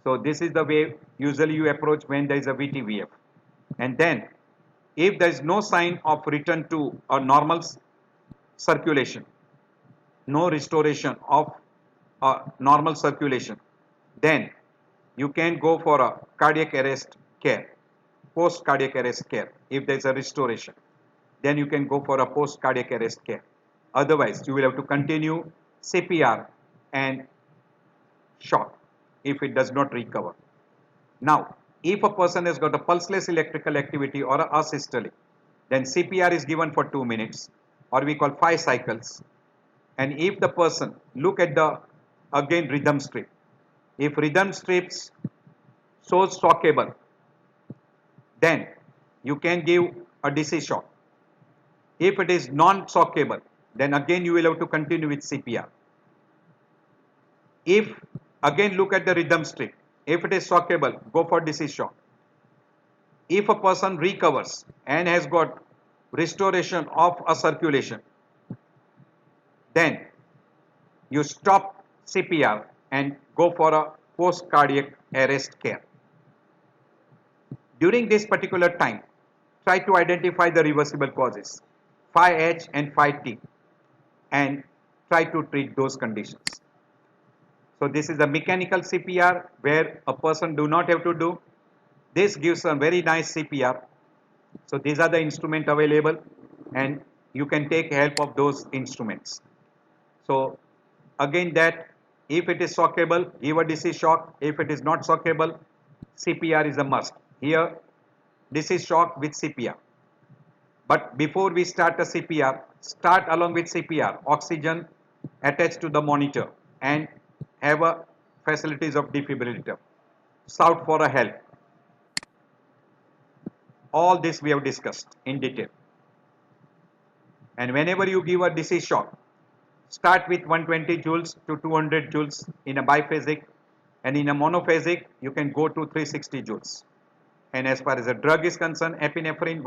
So this is the way usually you approach when there is a VTVF. And then if there is no sign of return to a normal circulation, no restoration of normal circulation, then you can go for a cardiac arrest care, post cardiac arrest care. If there is a restoration, then you can go for a post cardiac arrest care. Otherwise, you will have to continue CPR and shock if it does not recover. Now, if a person has got a pulseless electrical activity or a asystole, then CPR is given for 2 minutes, or we call 5 cycles. And if the person, look at the again rhythm strip, if rhythm strips shows shockable, then you can give a DC shock. If it is non-shockable, then again you will have to continue with CPR. If again look at the rhythm strip, if it is shockable, go for DC shock. If a person recovers and has got restoration of a circulation, then you stop CPR and go for a post cardiac arrest care. During this particular time, try to identify the reversible causes, phi H and phi T, and try to treat those conditions. So this is a mechanical CPR where a person do not have to do. This gives a very nice CPR. So these are the instruments available, and you can take help of those instruments. So again, that if it is shockable, give a DC shock. If it is not shockable, CPR is a must. Here, DC shock with CPR. But before we start a CPR, start along with CPR, oxygen attached to the monitor, and have a facilities of defibrillator. Shout for a help. All this we have discussed in detail. And whenever you give a DC shock, start with 120 joules to 200 joules in a biphasic, and in a monophasic you can go to 360 joules. And as far as the drug is concerned, epinephrine,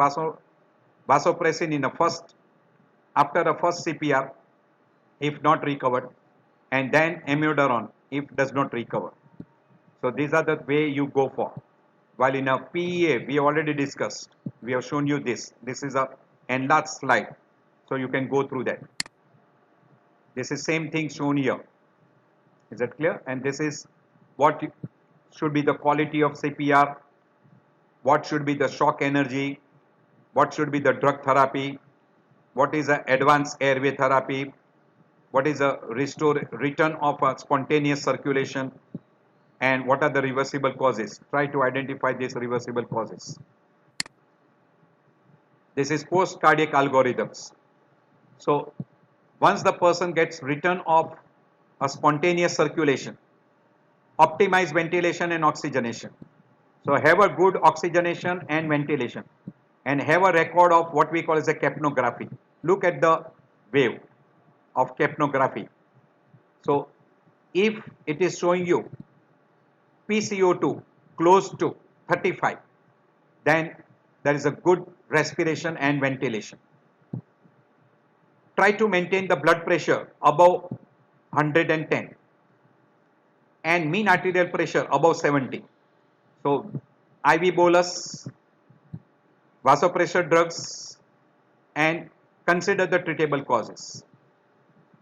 vasopressin in a first, after a first CPR if not recovered, and then amiodarone if does not recover. So these are the way you go for. While in a PEA we already discussed, we have shown you this. This is a enlarged slide, so you can go through that. This is same thing shown here. Is that clear? And this is what should be the quality of CPR, what should be the shock energy, what should be the drug therapy, what is the advanced airway therapy, what is the return of a spontaneous circulation, and what are the reversible causes. Try to identify these reversible causes. This is post cardiac algorithms. So once the person gets return of a spontaneous circulation, optimize ventilation and oxygenation. So have a good oxygenation and ventilation, and have a record of what we call as a capnography. Look at the wave of capnography. So if it is showing you PCO2 close to 35, then there is a good respiration and ventilation. Try to maintain the blood pressure above 110 and mean arterial pressure above 70. So IV bolus, vasopressor drugs, and consider the treatable causes.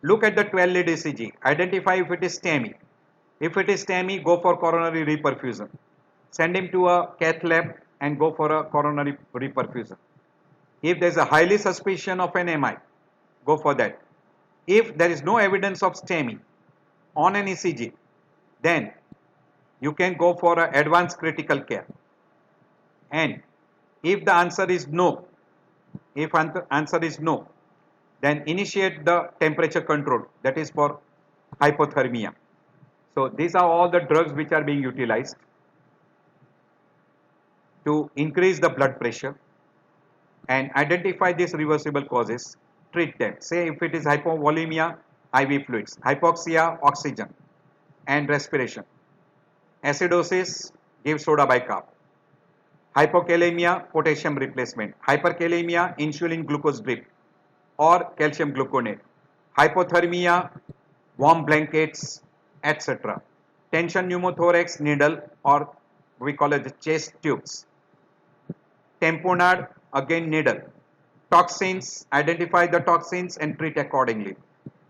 Look at the 12-lead ECG. Identify if it is STEMI. If it is STEMI, go for coronary reperfusion. Send him to a cath lab and go for a coronary reperfusion. If there is a highly suspicion of an MI, go for that. If there is no evidence of STEMI on an ECG, then you can go for an advanced critical care. And if the answer is no, then initiate the temperature control, that is for hypothermia. So these are all the drugs which are being utilized to increase the blood pressure, and identify these reversible causes, treat them. Say if it is hypovolemia, IV fluids, hypoxia, oxygen and respiration, acidosis, give soda bicarb, hypokalemia, potassium replacement, hyperkalemia, insulin glucose drip or calcium gluconate, hypothermia, warm blankets, etc. tension pneumothorax needle, or we call it the chest tubes. Tamponade, again needle. Toxins, identify the toxins and treat accordingly.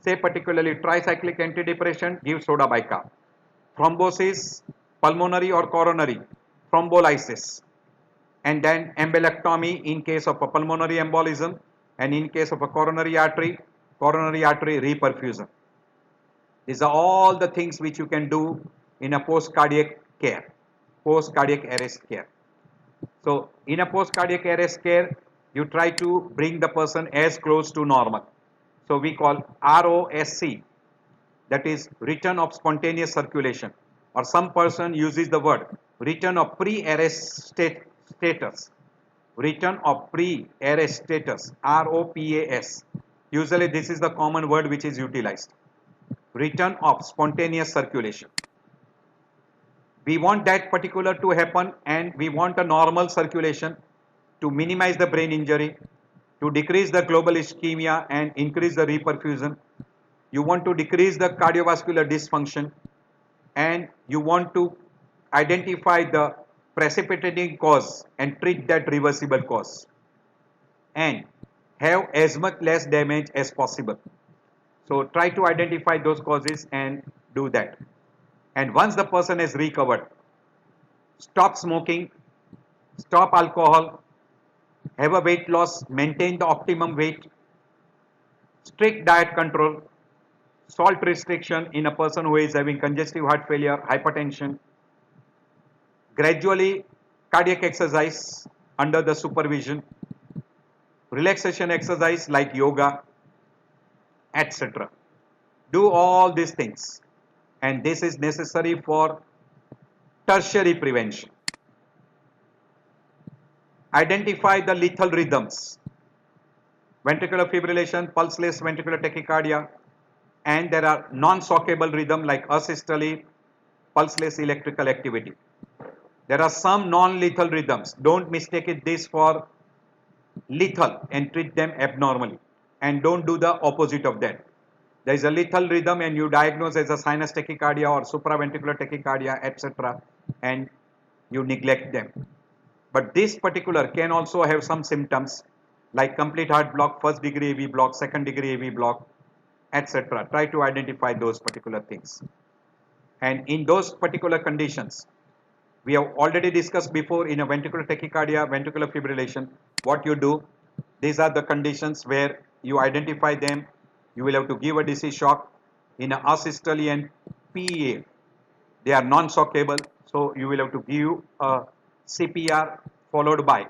Say particularly tricyclic antidepressant, give soda bicarb. Thrombosis, pulmonary or coronary, thrombolysis. And then embolectomy in case of a pulmonary embolism, and in case of a coronary artery reperfusion. These are all the things which you can do in a post cardiac care, post cardiac arrest care. So in a post cardiac arrest care, you try to bring the person as close to normal. So we call ROSC, that is return of spontaneous circulation, or some person uses the word return of pre-arrest status. Return of pre-arrest status, ROPAS. Usually this is the common word which is utilized. Return of spontaneous circulation. We want that particular to happen, and we want a normal circulation to minimize the brain injury, to decrease the global ischemia and increase the reperfusion. You want to decrease the cardiovascular dysfunction, and you want to identify the precipitating cause and treat that reversible cause, and have as much less damage as possible. So try to identify those causes and do that. And once the person is recovered, stop smoking, stop alcohol, have a weight loss, maintain the optimum weight, strict diet control, salt restriction in a person who is having congestive heart failure, hypertension, gradually cardiac exercise under the supervision, relaxation exercise like yoga, etc. Do all these things, and this is necessary for tertiary prevention. Identify the lethal rhythms: ventricular fibrillation, pulseless ventricular tachycardia, and there are non-shockable rhythm like asystole, pulseless electrical activity. There are some non-lethal rhythms. Don't mistake this for lethal and treat them abnormally, and don't do the opposite of that. There is a lethal rhythm and you diagnose as a sinus tachycardia or supraventricular tachycardia, etc., and you neglect them. But this particular can also have some symptoms like complete heart block, first degree AV block, second degree AV block, etc. Try to identify those particular things. And in those particular conditions, we have already discussed before in a ventricular tachycardia, ventricular fibrillation, what you do. These are the conditions where you identify them. You will have to give a DC shock. In a asystole and PEA, they are non-shockable, so you will have to give a CPR followed by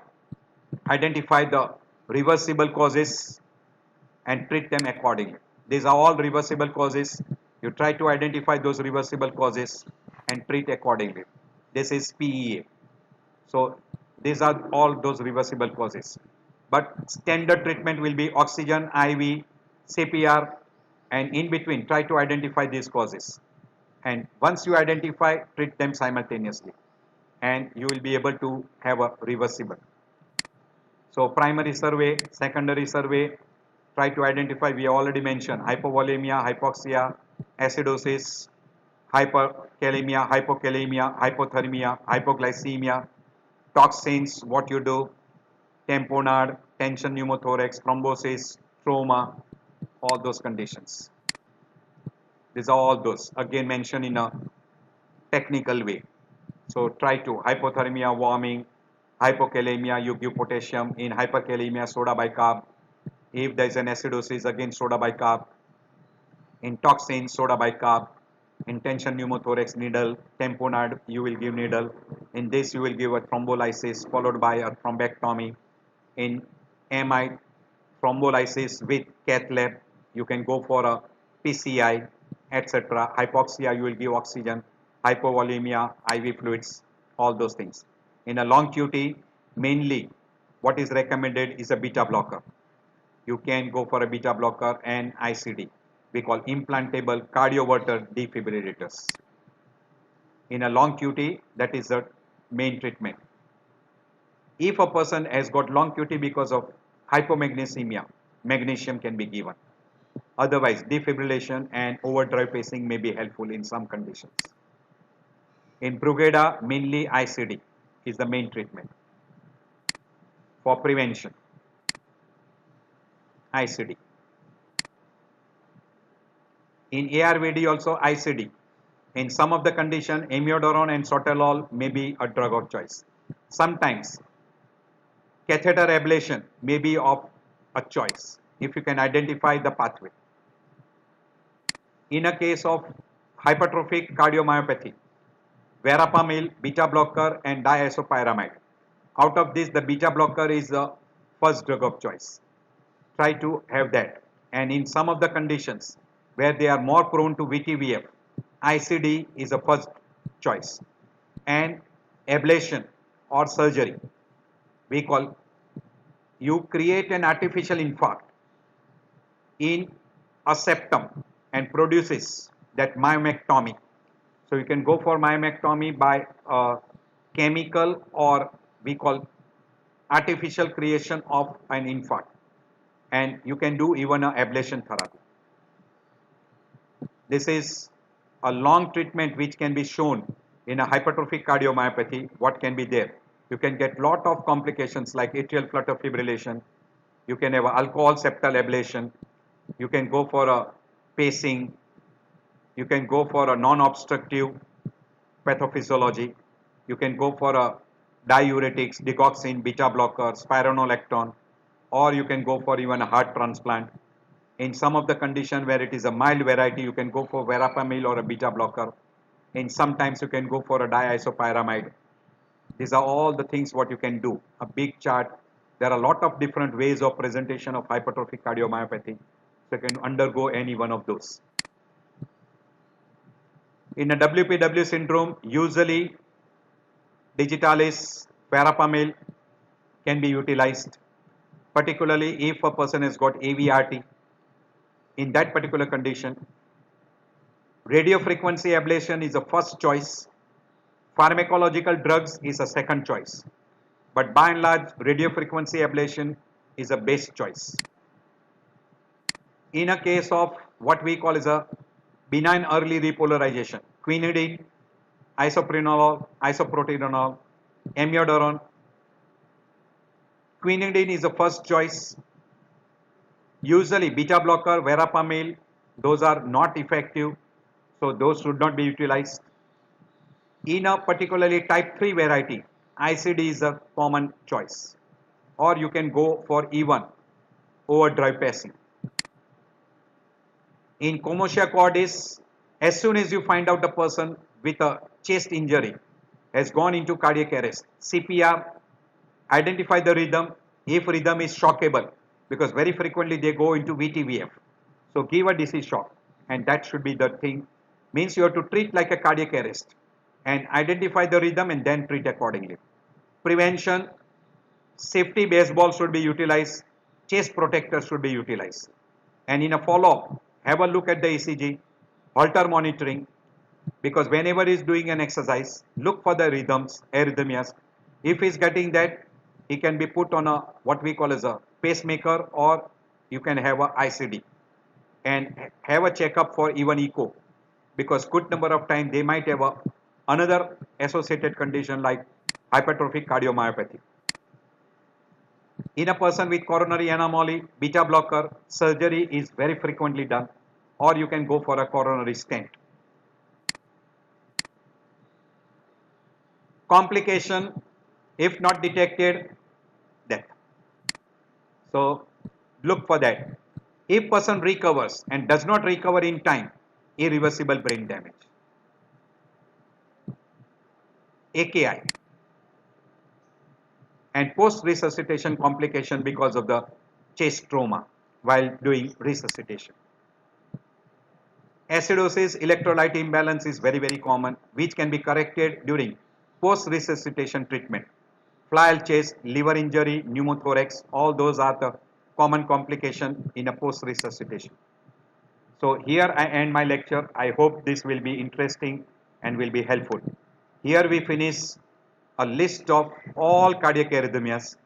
identify the reversible causes and treat them accordingly. These are all reversible causes. You try to identify those reversible causes and treat accordingly. This is PEA. So these are all those reversible causes. But standard treatment will be oxygen, IV, CPR, and in between try to identify these causes. And once you identify, treat them simultaneously, and you will be able to have a reversible. So primary survey, secondary survey, try to identify, we already mentioned hypovolemia, hypoxia, acidosis, hyperkalemia, hypokalemia, hypothermia, hypoglycemia, toxins, what you do, tamponade, tension pneumothorax, thrombosis, trauma, all those conditions. These are all those again mentioned in a technical way. So try to hypothermia, warming, hypokalemia, you give potassium. In hyperkalemia, soda bicarb. If there is an acidosis, again soda bicarb. In toxins, soda bicarb. In tension pneumothorax, needle. Tamponade, you will give needle. In this, you will give a thrombolysis followed by a thrombectomy. In MI, thrombolysis with cath lab, you can go for a PCI, etc. Hypoxia, you will give oxygen. Hypovolemia, IV fluids, all those things. In a long QT, mainly what is recommended is a beta blocker. You can go for a beta blocker and ICD. We call implantable cardioverter defibrillators. In a long QT, that is the main treatment. If a person has got long QT because of hypomagnesemia, magnesium can be given. Otherwise, defibrillation and overdrive pacing may be helpful in some conditions. In Brugada, mainly ICD is the main treatment for prevention. ICD. In ARVD also ICD. In some of the condition, amiodarone and sotalol may be a drug of choice. Sometimes catheter ablation may be of a choice if you can identify the pathway. In a case of hypertrophic cardiomyopathy, verapamil, beta blocker and diisopyramide. Out of this, the beta blocker is the first drug of choice. Try to have that. And in some of the conditions where they are more prone to VTVF, ICD is a first choice. And ablation or surgery, we call, you create an artificial infarct in a septum and produces that myomectomy. So you can go for myomectomy by chemical or we call artificial creation of an infarct, and you can do even a ablation therapy. This is a long treatment which can be shown in a hypertrophic cardiomyopathy. What can be there? You can get lot of complications like atrial flutter fibrillation. You can have alcohol septal ablation. You can go for a pacing. You can go for a non-obstructive pathophysiology. You can go for a diuretics, digoxin, beta blocker, spironolactone, or you can go for even a heart transplant. In some of the condition where it is a mild variety, you can go for verapamil or a beta blocker. And sometimes you can go for a diisopyramide. These are all the things what you can do. A big chart. There are a lot of different ways of presentation of hypertrophic cardiomyopathy. So you can undergo any one of those. In a WPW syndrome, usually digitalis, verapamil can be utilized, particularly if a person has got AVRT. In that particular condition, radiofrequency ablation is the first choice. Pharmacological drugs is a second choice. But by and large, radiofrequency ablation is a best choice. In a case of what we call is a benign early repolarization, quinidine, isoprenolol, isoproterenol, amiodarone. Quinidine is the first choice. Usually beta blocker, verapamil, those are not effective, so those should not be utilized. In a particularly type 3 variety, ICD is a common choice, or you can go for even overdrive pacing. In Commotio cordis, as soon as you find out the person with a chest injury has gone into cardiac arrest, CPR, identify the rhythm, if rhythm is shockable, because very frequently they go into VTVF. So give a DC shock, and that should be the thing. Means you have to treat like a cardiac arrest and identify the rhythm and then treat accordingly. Prevention, safety baseball should be utilized, chest protectors should be utilized. And in a follow-up, have a look at the ECG, Holter monitoring, because whenever he is doing an exercise, look for the rhythms, arrhythmias. If he is getting that, he can be put on a what we call as a pacemaker, or you can have a ICD and have a checkup for even echo, because good number of times they might have another associated condition like hypertrophic cardiomyopathy. In a person with coronary anomaly, beta blocker surgery is very frequently done, or you can go for a coronary stent. Complication, if not detected, death. So look for that. If person recovers and does not recover in time, irreversible brain damage. AKI and post-resuscitation complication because of the chest trauma while doing resuscitation. Acidosis, electrolyte imbalance is very, very common, which can be corrected during post-resuscitation treatment. Flail chest, liver injury, pneumothorax, all those are the common complication in a post-resuscitation. So here I end my lecture. I hope this will be interesting and will be helpful. Here we finish a list of all cardiac arrhythmias.